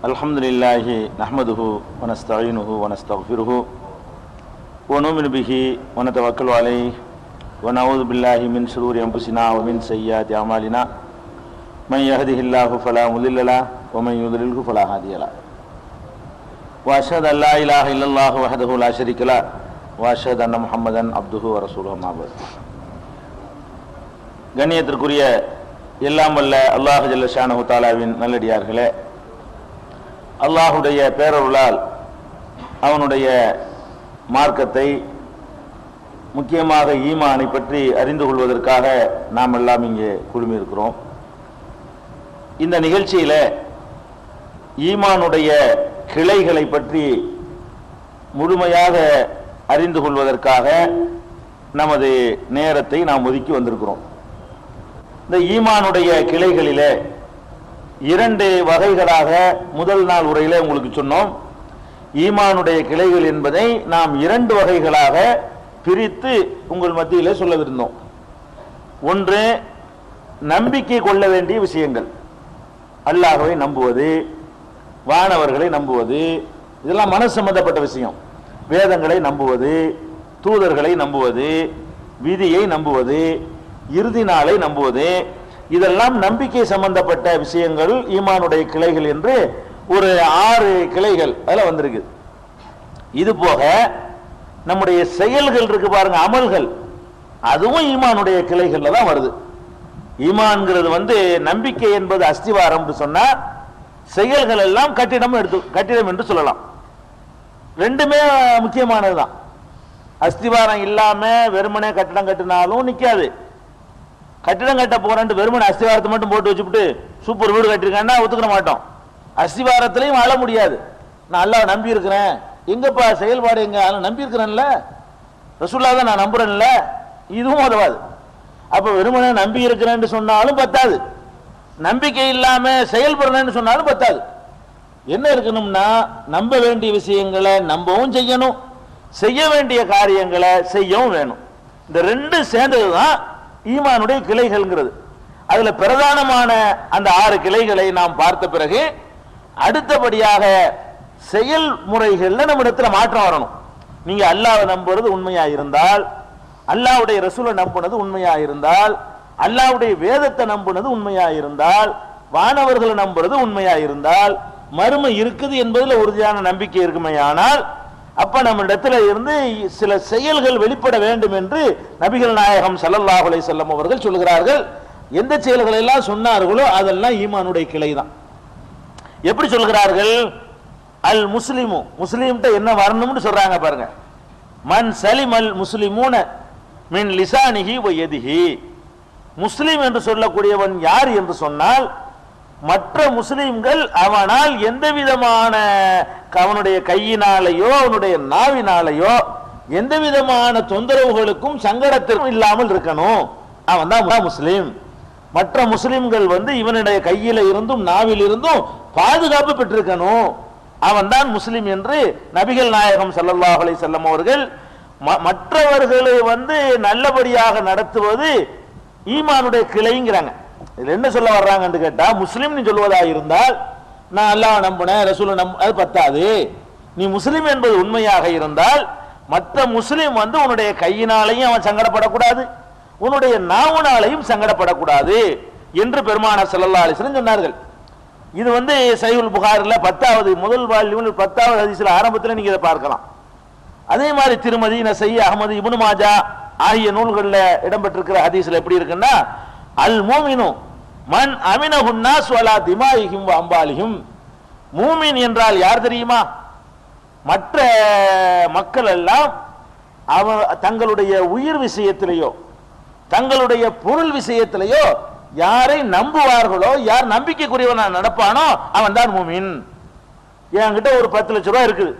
அல்ஹம்துலில்லாஹி நஹ்மதுஹு வ நஸ்தஈனுஹு வ நஸ்தக்ஃபிருஹு வ நுமினு பிஹி வ நதவக்கலு அலைஹி வ நஊது பில்லாஹி மின் ஷுரூரி அன்ஃபுஸினா வ மின் ஸய்யிஆத்தி அமாலினா மன் யஹ்திஹில்லாஹு ஃபலா முதில்ல லஹு வ மன் யுத்லில்ஹு ஃபலா ஹாதிய லஹு வ அஷ்ஹது அல்லா இலாஹா இல்லல்லாஹு வஹ்தஹு லா ஷரீக லஹு வ அஷ்ஹது அன்ன முஹம்மதன் அப்துஹு வ ரசூலுஹு அம்மா பஅத். கண்ணியத்திற்குரிய எல்லாம் வல்ல அல்லாஹ் ஜல்ல ஷானஹு தஆலாவின் நல்லடியார்களே, அல்லாஹுடைய பேரருளால் அவனுடைய மார்க்கத்தை, முக்கியமாக ஈமானை பற்றி அறிந்து கொள்வதற்காக நாம் எல்லாம் இங்கே குழுமி இருக்கிறோம். இந்த நிகழ்ச்சியில ஈமானுடைய கிளைகளை பற்றி முழுமையாக அறிந்து கொள்வதற்காக நமது நேரத்தை நாம் ஒதுக்கி வந்திருக்கிறோம். இந்த ஈமானுடைய கிளைகளிலே இரண்டு வகைகளாக முதல் நாள் உரையிலே உங்களுக்கு சொன்னோம். ஈமானுடைய கிளைகள் என்பதை நாம் இரண்டு வகைகளாக பிரித்து உங்கள் மத்தியிலே சொல்லவிருந்தோம். ஒன்று, நம்பிக்கை கொள்ள வேண்டிய விஷயங்கள், அல்லாஹ்வை நம்புவது, வானவர்களை நம்புவது, இதெல்லாம் மனசு சம்பந்தப்பட்ட விஷயம். வேதங்களை நம்புவது, தூதர்களை நம்புவது, விதியை நம்புவது, இறுதி நாளை நம்புவது, இதெல்லாம் நம்பிக்கை சம்பந்தப்பட்ட விஷயங்கள் ஈமானுடைய கிளைகள் என்று ஒரு 6 கிளைகள் அதில் வந்திருக்கு. இது போக நம்முடைய செயல்கள் இருக்கு பாருங்க, அமல்கள், அதுவும் ஈமானுடைய கிளைகள்ல தான் வருது. ஈமான்ங்கிறது நம்பிக்கை என்பது அஸ்திவாரம் சொன்னா, செயல்கள் எல்லாம் கட்டிடம் என்று சொல்லலாம். ரெண்டுமே முக்கியமானதுதான். அஸ்திவாரம் இல்லாம வெறுமனே கட்டிடம் கட்டினாலும் நிக்காது. கட்டிடம் கட்ட போறேன் வெறுமனே அஸ்திவாரத்தை மட்டும் போட்டு வச்சுட்டு சூப்பர் வீடு கட்டிருக்கான்னா ஒத்துக்கிற மாட்டோம். அஸ்திவாரத்திலையும் வாழ முடியாது. நான் அல்லாஹ்வை நம்பி இருக்கிறேன், எங்கப்பா செயல்பாடு எங்க? நம்பி இருக்கிறேன்ல, ரசூலுல்லாஹ் தான் நான் நம்புறேன்ல, இதுவும் உதவாது. அப்ப வெறுமனே நம்பி இருக்கிறேன்னு சொன்னாலும் பத்தாது, நம்பிக்கை இல்லாம செயல்படுறேன்னு சொன்னாலும் பத்தாது. என்ன இருக்கணும்னா, நம்ப வேண்டிய விஷயங்களை நம்பவும் செய்யணும், செய்ய வேண்டிய காரியங்களை செய்யவும் வேணும். இந்த ரெண்டு சேர்ந்ததுதான் ஈமானுடைய கிளைகள்ங்கிறது. அதுல பிரதானமான அந்த 6 கிளைகளை நாம் பார்த்த பிறகு அடுத்தபடியாக செயல்முறைகள்ல நம்ம இடத்துல மாற்றம் வரணும். நீங்க அல்லாஹ்வை நம்புறது உண்மையா இருந்தால், அல்லாஹ்வுடைய ரசூலை நம்புனது உண்மையா இருந்தால், அல்லாஹ்வுடைய வேதத்தை நம்புனது உண்மையா இருந்தால், வானவர்களை நம்புறது உண்மையா இருந்தால், மறுமை இருக்குது என்பதில் உறுதியான நம்பிக்கை இருக்குமையானால், அப்ப நம்ம இடத்துல இருந்து சில செயல்கள் வெளிப்பட வேண்டும் என்று நபிகள் நாயகம் ஸல்லல்லாஹு அலைஹி வஸல்லம் அவர்கள் சொல்கிறார்கள். எந்த செயல்களை எல்லாம் சொன்னார்களோ அதெல்லாம் ஈமானுடைய கிளை தான். எப்படி சொல்கிறார்கள்? அல் முஸ்லிமு, முஸ்லிம்கிட்ட என்ன வரணும்னு சொல்றாங்க பாருங்க. மன் சலிமல் முஸ்லிமூன மின் லிசானிஹி வ யதிஹி. முஸ்லிம் என்று சொல்லக்கூடியவன் யார் என்று சொன்னால், மற்ற முஸ்லிம்கள் அவனால் எந்த விதமான அவனுடைய கையினாலேயோ அவனுடைய நாவினாலேயோ எந்த விதமான தொந்தரவுகளுக்கும் சங்கடத்திற்கும் இல்லாமல் இருக்கணும். அவன் தான் முஸ்லிம். மற்ற முஸ்லிம்கள் இவனுடைய கையில இருந்தும் நாவில் இருந்தும் பாதுகாப்பு பெற்றிருக்கணும், அவன் தான் முஸ்லிம் என்று நபிகள் நாயகம் ஸல்லல்லாஹு அலைஹி வஸல்லம் அவர்கள் மற்றவர்களை நல்லபடியாக நடத்துவது ஈமானுடைய கிளைங்கிறாங்க. இதுல என்ன சொல்ல வர்றாங்கன்னு கேட்டா, முஸ்லிம் சொல்வதா இருந்தால் நான் அல்லாஹ் நம்புனேன், ரசூலை அது பத்தாது. நீ முஸ்லிம் என்பது உண்மையாக இருந்தால் மற்ற முஸ்லிம் உன்னுடைய கையினாலையும் அவன் சங்கடப்படக்கூடாது, உன்னுடைய நாவுனாலையும் சங்கடப்படக்கூடாது என்று பெருமானார் ஸல்லல்லாஹு அலைஹி வஸல்லம் சொன்னார்கள். இது சஹீஹுல் புகாரில 10வது முதல் வால்யூம் 10வது ஹதீஸ்ல ஆரம்பத்தில் நீங்க இதை பார்க்கலாம். அதே மாதிரி திருமதி, நஸஈ, அஹ்மது, இப்னு மாஜா ஆகிய நூல்களில் இடம்பெற்றிருக்கிற ஹதீஸ்ல எப்படி இருக்குன்னா, அல் மூமினு மன் அமினஹுன் நாஸ் வலா திமாயிஹிம் வ அம்பாலிஹிம். மூமின் என்றால் யார் தெரியுமா? மற்ற மக்கள் எல்லாம் தங்களுடைய உயிர் விஷயத்திலேயோ தங்களுடைய பொருள் விஷயத்திலேயோ யாரை நம்புவார்களோ, யார் நம்பிக்கைக்குரியவனா நடப்பானோ அவன் தான் மூமின். என்கிட்ட ஒரு 10 லட்சம் ரூபாய் இருக்குது,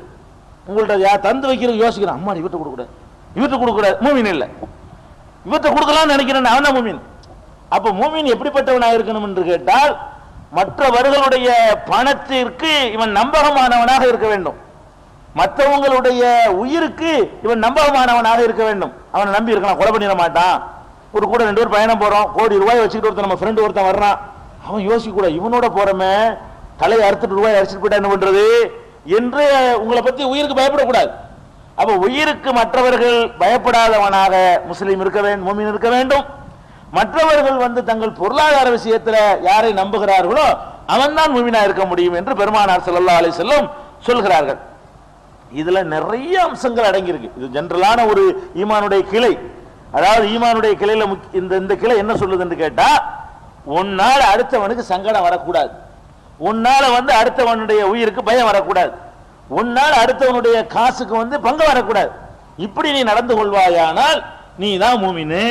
உங்கள்ட்ட யார் தந்து வைக்கிறது யோசிக்கிறேன், அம்மா இவர்கிட்ட கொடுக்கூடாது, இவர்கிட்ட கொடுக்கூடாது, மூமின் இல்லை. இவர்கிட்ட கொடுக்கலாம்னு நினைக்கிறேன், அவன் தான் மூமின். அப்ப மூமின் எப்படிப்பட்டவனாக இருக்கணும் என்று கேட்டால், மற்றவர்களுடைய பணத்திற்கு இவன் நம்பகமானவனாக இருக்க வேண்டும், மற்றவங்களுடைய உயிருக்கு இவன் நம்பகமானவனாக இருக்க வேண்டும். அவனை நம்பி இருக்கலாம், கொலை பண்ணிட மாட்டான். ஒரு கூட 2 பேர் பயணம் போறோம், கோடி ரூபாய் வச்சுக்கிட்டு ஒருத்தன் நம்ம ஃப்ரெண்டு ஒருத்தன் வர்றான், அவன் யோசிக்க கூட இவனோட போறமே தலையை அறுத்துட்டு ரூபாய் அடிச்சுட்டு போயிட்டா என்ன பண்றது என்று உங்களை பத்தி உயிருக்கு பயப்படக்கூடாது. அப்ப உயிருக்கு மற்றவர்கள் பயப்படாதவனாக முஸ்லீம் இருக்க வேண்டும், மூமின் இருக்க வேண்டும். மற்றவர்கள் தங்கள் பொருளாதார விஷயத்துல யாரை நம்புகிறார்களோ அவன் தான் மூமினா இருக்க முடியும் என்று பெருமானார் ஸல்லல்லாஹு அலைஹி வஸல்லம் சொல்கிறார்கள். இதுல நிறைய அம்சங்கள் அடங்கி இருக்கு. இது ஜெனரலான ஒரு ஈமானுடைய கிளை. அதாவது ஈமானுடைய கிளையில இந்த கிளை என்ன சொல்லுதுன்னு கேட்டா, உன்னால அடுத்தவனுக்கு சங்கடம் வரக்கூடாது, உன்னால அடுத்தவனுடைய உயிருக்கு பயம் வரக்கூடாது, உன்னால அடுத்தவனுடைய காசுக்கு பங்கு வரக்கூடாது. இப்படி நீ நடந்து கொள்வாயானால் நீ தான் மூமினு.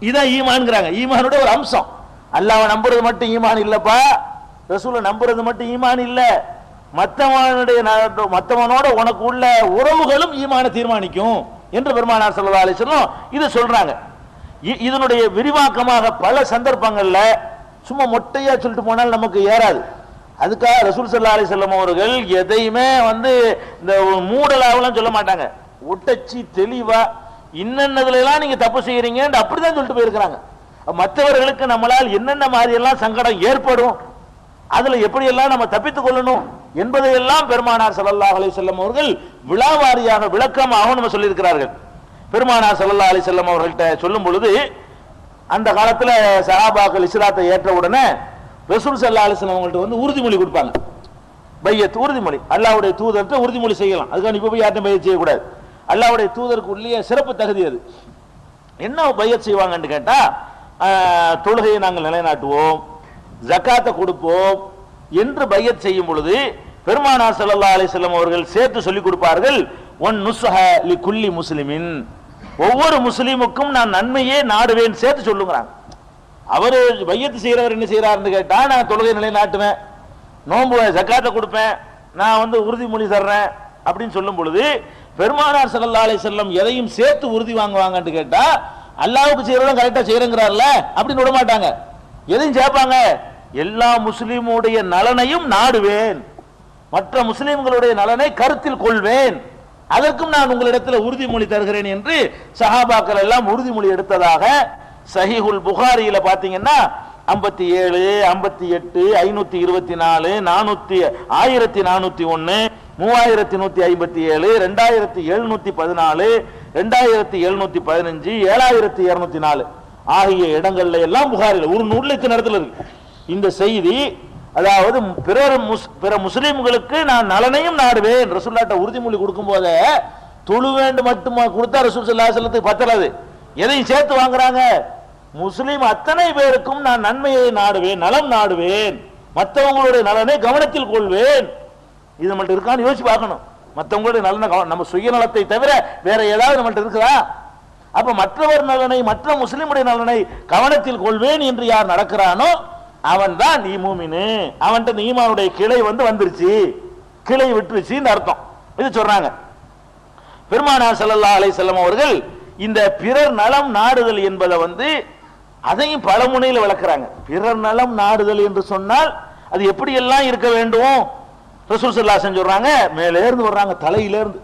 இதான் ஈமான்ங்கிறாங்க. ஈமானுடைய ஒரு அம்சம். அல்லாஹ்வை நம்புறது மட்டும் ஈமான் இல்லப்பா, ரசூலை நம்புறது மட்டும் ஈமான் இல்ல, மற்றவனோட உனக்கு உள்ள உறவுகளும் ஈமானை தீர்மானிக்கும் என்று பெருமானார் ஸல்லல்லாஹு அலைஹி வஸல்லம் இது சொல்றாங்க. இதனுடைய விரிவாக்கமாக பல சந்தர்ப்பங்கள்ல சும்மா மொட்டையா சொல்லிட்டு போனால் நமக்கு ஏறாது. அதுக்காக ரசூல் ஸல்லல்லாஹு அலைஹி வஸல்லம் அவர்கள் எதையுமே இந்த மூடலாவெல்லாம் சொல்ல மாட்டாங்க. ஒட்டச்சி தெளிவா இன்னென்னதுல எல்லாம் நீங்க தப்பு செய்யறீங்க அப்படிதான் சொல்லிட்டு போயிருக்கிறாங்க. மற்றவர்களுக்கு நம்மளால் என்னென்ன மாதிரி எல்லாம் சங்கடம் ஏற்படும், அதுல எப்படி எல்லாம் நம்ம தப்பித்துக் கொள்ளணும் என்பதையெல்லாம் பெருமானார் ஸல்லல்லாஹு அலைஹி வஸல்லம் அவர்கள் விலாவாரியாக விளக்கமாக நம்ம சொல்லியிருக்கிறார்கள். பெருமானார் ஸல்லல்லாஹு அலைஹி வஸல்லம் அவர்கள்ட்ட சொல்லும் பொழுது, அந்த காலத்துல சஹாபாக்கள் இஸ்லாத்தை ஏற்ற உடனே ரசூல் ஸல்லல்லாஹு அலைஹி வஸல்லம் அவங்கள்ட்ட உறுதிமொழி கொடுப்பாங்க. பையத் உறுதிமொழி, அல்லாஹ்வுடைய தூதர்கிட்ட உறுதிமொழி செய்யலாம். அதுக்காக இப்ப போய் யார்ட்டும் பையத் செய்யக்கூடாது. அல்லாஹ்வுடைய தூதருக்கு உள்ளே சிறப்பு தகுதி அது. என்ன பையத் செய்வாங்கன்னு கேட்டா, தொழுகையை நாங்கள் நிலைநாட்டுவோம், ஜக்காத்தை கொடுப்போம் என்று பையத் செய்யும் பொழுது பெருமானார் ஸல்லல்லாஹு அலைஹி வஸல்லம் அவர்கள் சேர்த்து சொல்லிக் கொடுப்பார்கள், ஒன் நுஸ்ஹ லிகுல்லி முஸ்லிமின், ஒவ்வொரு முஸ்லிமுக்கும் நான் நன்மையே நாடுவேன் சேர்த்து சொல்லுங்கிறாங்க. அவரு பையத்து செய்யறவர் என்ன செய்யறாருன்னு கேட்டா, நான் தொழுகை நிலைநாட்டுவேன், நோன்பு ஜக்காத்தை கொடுப்பேன், நான் உறுதிமொழி தர்றேன் அப்படின்னு சொல்லும் பொழுது பெருமானார் ஸல்லல்லாஹு அலைஹி வஸல்லம் எதையும் சேர்த்து உறுதி வாங்குவாங்கன்னு கேட்டா, அல்லாஹ்வுக்கு செய்யறதும் கரெக்டா செய்யறங்கிறார்ல அப்படின்னு விட மாட்டாங்க. எதையும் சேர்ப்பாங்க, எல்லா முஸ்லிமுடைய நலனையும் நாடுவேன், மற்ற முஸ்லிம்களுடைய நலனை கருத்தில் கொள்வேன், அதற்கும் நான் உங்களிடத்தில் உறுதிமொழி தருகிறேன் என்று சஹாபாக்கள் எல்லாம் உறுதிமொழி எடுத்ததாக சஹீஹுல் புகாரியில பாத்தீங்கன்னா 57, 58, 524, 1401, 3157, 2714, 2715, 7204 ஆகிய இடங்கள்ல எல்லாம் புகாரில் ஒரு நூல்ல இடத்துல இருக்கு இந்த செய்தி. அதாவது பிற முஸ்லிம்களுக்கு நான் நலனையும் நாடுவேன் ரசூலுல்லாஹ்ட்ட உறுதிமொழி கொடுக்கும் போதே தொழுவேண்டு மட்டுமா கொடுத்தா ரசூல் ஸல்லல்லாஹு அலைஹி வஸல்லத்துக்கு பத்தலாது, எதையும் சேர்த்து வாங்குறாங்க. முஸ்லிம் அத்தனை பேருக்கும் நான் நன்மையை நாடுவேன், நலம் நாடுவேன், மற்றவங்களுடைய நலனை கவனத்தில் கொள்வேன். இது நம்மள்ட்ட இருக்கான்னு யோசிச்சு பார்க்கணும். மற்றவங்களுடைய நலனை, நம்ம சுயநலத்தை தவிர வேற ஏதாவது நம்மள்ட்ட இருக்குதா? அப்ப மற்றவர் நலனை, மற்ற முஸ்லிமுடைய நலனை கவனத்தில் கொள்வேன் என்று யார் நடக்கிறானோ அவன் தான் நீ மூமினு, அவன்கிட்ட ஈமானுடைய கிளை வந்துருச்சு, கிளை விட்டுருச்சுன்னு அர்த்தம். இது சொல்றாங்க. பெருமானார் ஸல்லல்லாஹு அலைஹி வஸல்லம் அவர்கள் இந்த பிறர் நலம் நாடுதல் என்பதை அதையும் பல முனையில் விளக்குறாங்க. பிறர் நலம் நாடுதல் என்று சொன்னால் அது எப்படி எல்லாம் இருக்க வேண்டும் ரசூல் ஸல்லல்லாஹு அலைஹி வஸல்லம் சொல்றாங்க. மேலே இருந்து வர்றாங்க, தலையிலிருந்து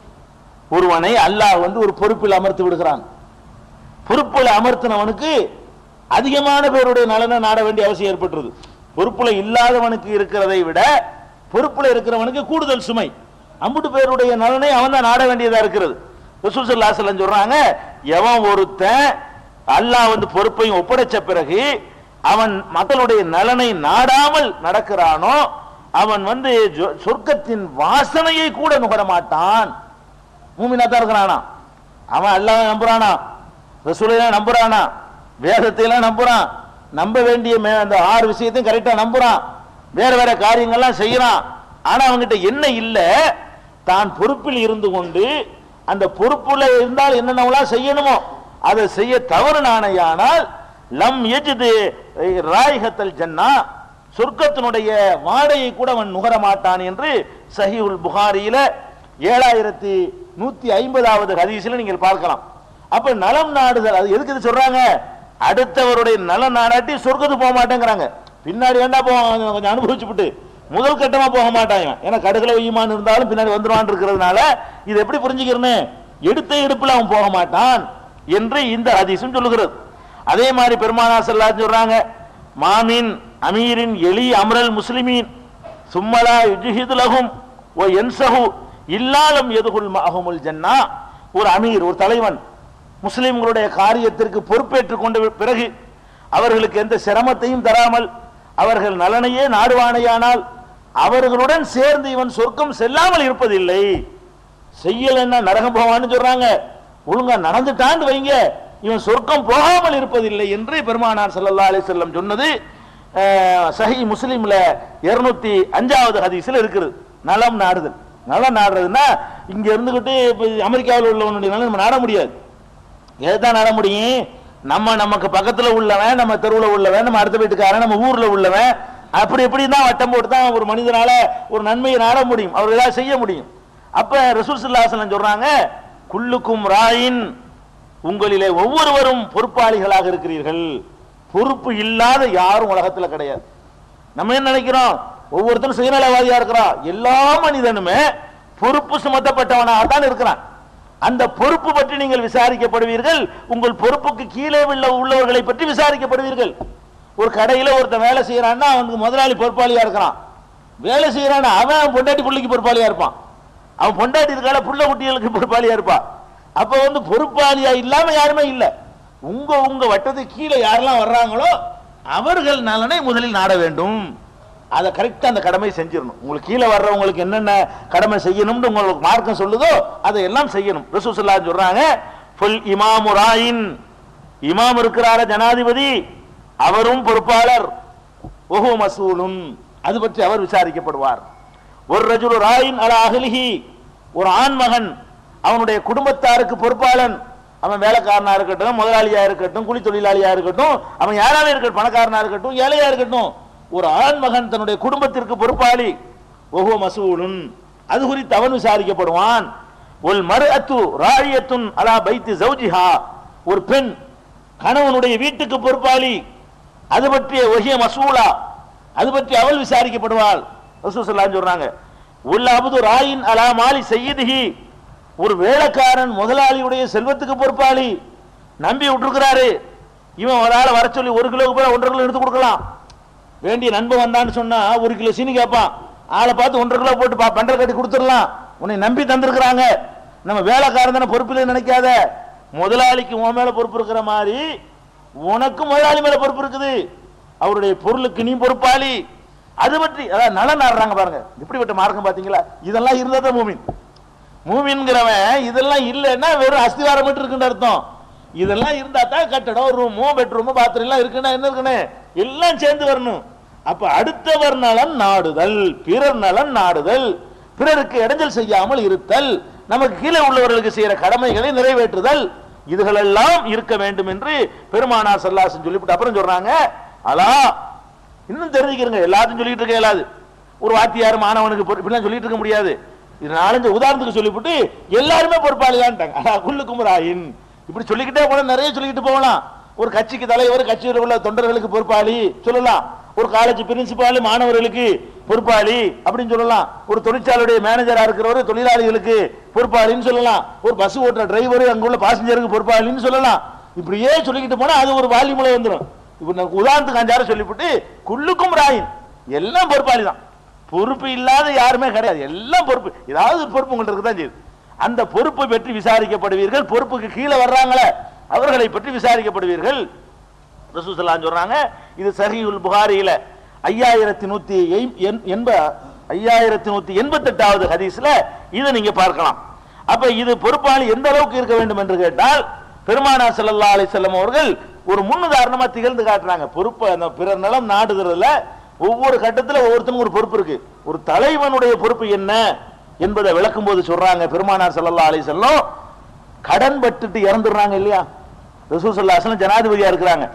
ஒருவனை அல்லாஹ் ஒரு பொறுப்பில் அமர்த்தி விடுகிறான். பொறுப்பில் அமர்த்தினவனுக்கு அதிகமான பேருடைய நலனை நாட வேண்டிய அவசியம் ஏற்பட்டுருது. பொறுப்புல இல்லாதவனுக்கு இருக்கிறதை விட பொறுப்புல இருக்கிறவனுக்கு கூடுதல் சுமை. அம்புட்டு பேருடைய நலனை அவன் தான் நாட வேண்டியதா இருக்கிறது. ரசூல் ஸல்லல்லாஹு அலைஹி வஸல்லம் சொல்றாங்க, எவன் ஒருத்தன் அல்லாஹ் பொறுப்பையும் ஒப்படைச்ச பிறகு அவன் மக்களுடைய நலனை நாடாமல் நடக்கிறானோ அவன் சொர்க்கத்தின் வாசனையை கூட நுகர மாட்டான். மூமினா தான் இருக்கிறானா, அவன் அல்லாஹ் நம்புறானா, ரசூலை நம்புறானா, வேதத்தை எல்லாம் நம்புறான், நம்ப வேண்டிய அந்த 6 விஷயத்தையும் கரெக்டா நம்புறான், வேற வேற காரியங்கள்லாம் செய்யறான். ஆனா அவங்கிட்ட என்ன இல்ல, தான் பொறுப்பில் இருந்து கொண்டு அந்த பொறுப்புல இருந்தால் என்னென்னலாம் செய்யணுமோ அதை செய்ய தவறுனானையானால் லம் யஜிது ராயிஹத்தல் ஜன்னா, சொர்க்கத்தினுடைய வாடையை கூட அவன் நுகர மாட்டான் என்று சஹீஹுல் புகாரியில 7150வது ஹதீஸில் நீங்கள் பார்க்கலாம். அப்ப நலம் நாடுதல் அது எதுக்கு இது சொல்றாங்க? அடுத்தவருடைய நலம் நாடாட்டி சொர்க்கத்துக்கு போக மாட்டேங்கிறாங்க. பின்னாடி வேண்டா போவாங்க, கொஞ்சம் அனுபவிச்சு விட்டு முதல் கட்டமா போக மாட்டாங்க. ஏன்னா கடுகுல ஈமான் இருந்தாலும் பின்னாடி வந்துருவான் இருக்கிறதுனால இது எப்படி புரிஞ்சுக்கிறேன்னு எடுத்த எடுப்புல அவன் போக மாட்டான் என்று இந்த ஹதீஸும் சொல்லுகிறது. அதே மாதிரி பெருமானார் ஸல்லல்லாஹு அலைஹி வஸல்லம் சொல்றாங்க, மாமின் அமீரின் எலி அம்ரல் முஸ்லிமீன், சும்மலா யுஜிஹிது லஹும் வ யன்ஸஹு இல்லாலம் யதுகுல் மஅஹுமுல் ஜன்னா. ஒரு அமீர், ஒரு தலைவன் முஸ்லிம்களுடைய காரியத்திற்கு பொறுப்பேற்றுக் கொண்ட பிறகு அவர்களுக்கு எந்த சிரமத்தையும் தராமல் அவர்கள் நலனையே நாடுவானையானால் அவர்களுடன் சேர்ந்து இவன் சொர்க்கம் செல்லாமல் இருப்பதில்லை. செய்யலன்னா நரகம் போவான்னு சொல்றாங்க, ஒழுங்கா நடந்துட்டான்னு வைங்க, இவன் சொர்க்கம் போகாமல் இருப்பதில்லை என்று பெருமானார் ஸல்லல்லாஹு அலைஹி வஸல்லம் சொன்னது சஹீஹ் முஸ்லிம்ல 205வது ஹதீஸ்ல இருக்குது. நலம் நாடுதல். நலம் நாடுறதுன்னா இங்க இருந்துகிட்டு அமெரிக்காவில் உள்ளவனுடைய நலம் நம்ம நாட முடியாது. எதுதான் நாட முடியும்? நமக்கு பக்கத்துல உள்ளவன், நம்ம தெருவில் உள்ளவன், நம்ம அடுத்த வீட்டுக்காரன், நம்ம ஊர்ல உள்ளவன், அப்படி எப்படி தான் வட்டம் போட்டு தான் ஒரு மனிதனால ஒரு நன்மையை நாட முடியும், அவர் ஏதாவது செய்ய முடியும். அப்ப ரசூல் ஸல்லல்லாஹு அலைஹி வஸல்லம் சொல்றாங்க, குல்லுக்கும் ராயின், உங்களிலே ஒவ்வொருவரும் பொறுப்பாளிகளாக இருக்கிறீர்கள். பொறுப்பு இல்லாத யாரும் உலகத்துல கிடையாது. நம்ம என்ன நினைக்கிறோம்? ஒவ்வொருத்தரும் சுயநலவாதியா இருக்கிறான். எல்லா மனிதனுமே பொறுப்பு சுமத்தப்பட்டவனாக தான் இருக்கிறான். அந்த பொறுப்பு பற்றி நீங்கள் விசாரிக்கப்படுவீர்கள். உங்கள் பொறுப்புக்கு கீழே உள்ளவர்களை பற்றி விசாரிக்கப்படுவீர்கள். ஒரு கடையில ஒருத்தன் வேலை செய்யறான்னா அவனுக்கு முதலாளி பொறுப்பாளியா இருக்கிறான். வேலை செய்யறான் அவன் பொண்டாட்டி பிள்ளைக்கு பொறுப்பாளியா இருப்பான். அவன் பொண்டாட்டி இருக்கால புள்ள குட்டிகளுக்கு பொறுப்பாளியா இருப்பான். அப்ப பொறுப்பாளியா இல்லாம யாருமே இல்லை. உங்க வட்டத்துக்கு கீழே யாரெல்லாம் வர்றாங்களோ அவர்கள் நலனை முதலில் நாட வேண்டும். அதை கரெக்டா அந்த கடமை செஞ்சிடணும். உங்களுக்கு கீழே வர்றவங்களுக்கு என்னென்ன கடமை செய்யணும்னு உங்களுக்கு மார்க்கம் சொல்லுதோ அதை எல்லாம் செய்யணும். ரசூல் ஸல்லல்லாஹு அலைஹி வஸல்லம் சொல்றாங்க, ஃபுல் இமாமு ராயின், இமாம் இருக்கிறார ஜனாதிபதி, அவரும் பொறுப்பாளர், வஹு மஸ்ஊலுன், அது பற்றி அவர் விசாரிக்கப்படுவார். ஒரு ரஜுலு ராயின் அலா அஹ்லிஹி, ஒரு ஆண் மகன் அவனுடைய குடும்பத்தாருக்கு பொறுப்பாளன். அவன் வேலைக்காரனா இருக்கட்டும், முதலாளியா இருக்கட்டும், கூலி தொழிலாளியா இருக்கட்டும், அவன் யாராவே இருக்கட்டும், பணக்காரனா இருக்கட்டும், ஏழையா இருக்கட்டும், ஒரு ஆண் மகன் தன்னுடைய குடும்பத்திற்கு பொறுப்பாளி. வஹு மஸ்ஊலுன், அது குறித்து அவன் விசாரிக்கப்படுவான். ஒல் மர்அத்து ராயியத்துன் அலா பைத்தி ஜௌஜிஹா, ஒரு பெண் கணவனுடைய வீட்டுக்கு பொறுப்பாளி, அது பற்றி வஹிய மஸ்ஊலா, அது பற்றி அவள் விசாரிக்கப்படுவாள். ரசூல் ஸல்லல்லாஹு அலைஹி வஸல்லம் சொல்றாங்க, உல் அப்து ராயின் அலா மாலி சய்யிதிஹி, ஒரு வேலைக்காரன் முதலாளியுடைய செல்வத்துக்கு பொறுப்பாளி. நம்பி விட்டுருக்கிறாரு, இவன் ஒரு ஆளை வர சொல்லி 1 கிலோக்கு போய் 1.5 கிலோ எடுத்து கொடுக்கலாம். வேண்டிய நண்பன் வந்தான்னு சொன்னா 1 கிலோ சீனி கேட்பான். ஆளை பார்த்து 1.5 கிலோ போட்டு பண்டல் கட்டி கொடுத்துடலாம். உன்னை நம்பி தந்திருக்கிறாங்க. நம்ம வேலைக்காரன் தானே பொறுப்பில் நினைக்காத. முதலாளிக்கு உன் மேல பொறுப்பு இருக்கிற மாதிரி உனக்கு முதலாளி மேல பொறுப்பு இருக்குது. அவருடைய பொருளுக்கு நீ பொறுப்பாளி. அது பற்றி அதாவது நலன் நாடுறாங்க பாருங்க. இப்படிப்பட்ட மார்க்கம் பாத்தீங்களா? இதெல்லாம் இருந்தா தான் மூமின். மூமின்கிறவன் இதெல்லாம் இல்லைன்னா வெறும் அஸ்திவாரம் மட்டும் இருக்குன்னு அர்த்தம். இதெல்லாம் இருந்தா தான் கட்டடம், ரூமு, பெட்ரூமு, பாத்ரூம் எல்லாம் இருக்குன்னா என்ன இருக்குன்னு எல்லாம் சேர்ந்து வரணும். அப்ப அடுத்தவர் நலன் நாடுதல், பிறர் நலன் நாடுதல், பிறருக்கு இடைஞ்சல் செய்யாமல் இருத்தல், நமக்கு கீழே உள்ளவர்களுக்கு செய்யற கடமைகளை நிறைவேற்றுதல், இதுகளெல்லாம் இருக்க வேண்டும் என்று பெருமானார் ஸல்லல்லாஹு அலைஹி வஸல்லம் சொல்லிவிட்டு அப்புறம் சொல்றாங்க, அலா இன்னும் தெரிஞ்சுக்கிறங்க. எல்லாத்தையும் சொல்லிட்டு இருக்க இயலாது. ஒரு வாத்தியார் மாணவனுக்கு இப்படிலாம் சொல்லிட்டு இருக்க முடியாது. இது 4-5 உதாரணத்துக்கு சொல்லிவிட்டு எல்லாருமே பொறுப்பாளிதான்ட்டாங்க. அலா குல்லுக்கும் ராயின், இப்படி சொல்லிக்கிட்டே போல நிறைய சொல்லிக்கிட்டு போகலாம். ஒரு கட்சிக்கு தலைவர், கட்சியில் உள்ள தொண்டர்களுக்கு பொறுப்பாளி சொல்லலாம். ஒரு காலேஜ் பிரின்சிபால் மாணவர்களுக்கு பொறுப்பாளி அப்படின்னு சொல்லலாம். ஒரு தொழிற்சாலையுடைய மேனேஜரா இருக்கிறவர் தொழிலாளிகளுக்கு பொறுப்பாளின்னு சொல்லலாம். ஒரு பஸ் ஓட்டுற டிரைவர் அங்குள்ள பாசஞ்சருக்கு பொறுப்பாளின்னு சொல்லலாம். இப்படியே சொல்லிக்கிட்டு போனா அது ஒரு வால்யூம்ல வந்துடும். இப்ப உதாரணத்துக்கு 5-6 சொல்லிவிட்டு குல்லுக்கும் ராயின், எல்லாம் பொறுப்பாளி தான். பொறுப்பு இல்லாத யாருமே கிடையாது. எல்லாம் பொறுப்பு, ஏதாவது பொறுப்பு உங்களுக்கு தான் செய்யுது. அந்த பொறுப்பை பற்றி விசாரிக்கப்படுவீர்கள். பொறுப்புக்கு கீழே வர்றாங்களே அவர்களை பற்றி விசாரிக்கப்படுவீர்கள். ரசூல் ஸல்லல்லாஹு அலைஹி வஸல்லம் சொல்றாங்க, இது சஹீஹுல் புகாரியில 5188வது ஹதீஸ்ல இதை நீங்க பார்க்கலாம். அப்ப இது பொறுப்பாளி எந்த அளவுக்கு இருக்க வேண்டும் என்று கேட்டால் பெருமானார் ஸல்லல்லாஹு அலைஹி வஸல்லம் அவர்கள் ஒரு முன்னுதாரணமா திகழ்ந்து காட்டுறாங்க. பொறுப்பு அந்த பிறர் நலம் நாடுதல்ல ஒவ்வொரு கட்டத்தில் ஒவ்வொருத்தனுக்கும் ஒரு பொறுப்பு இருக்கு. ஒரு தலைவனுடைய பொறுப்பு என்ன என்பதை விளக்கும் போது சொல்றாங்க பெருமானார் ஸல்லல்லாஹு அலைஹி வஸல்லம், கடன் பட்டுட்டு இறந்துடுறாங்க இல்லையா, ரசூல் ஸல்லல்லாஹு அலைஹி வஸல்லம் ஜனாதிபதியா இருக்கிறாங்க.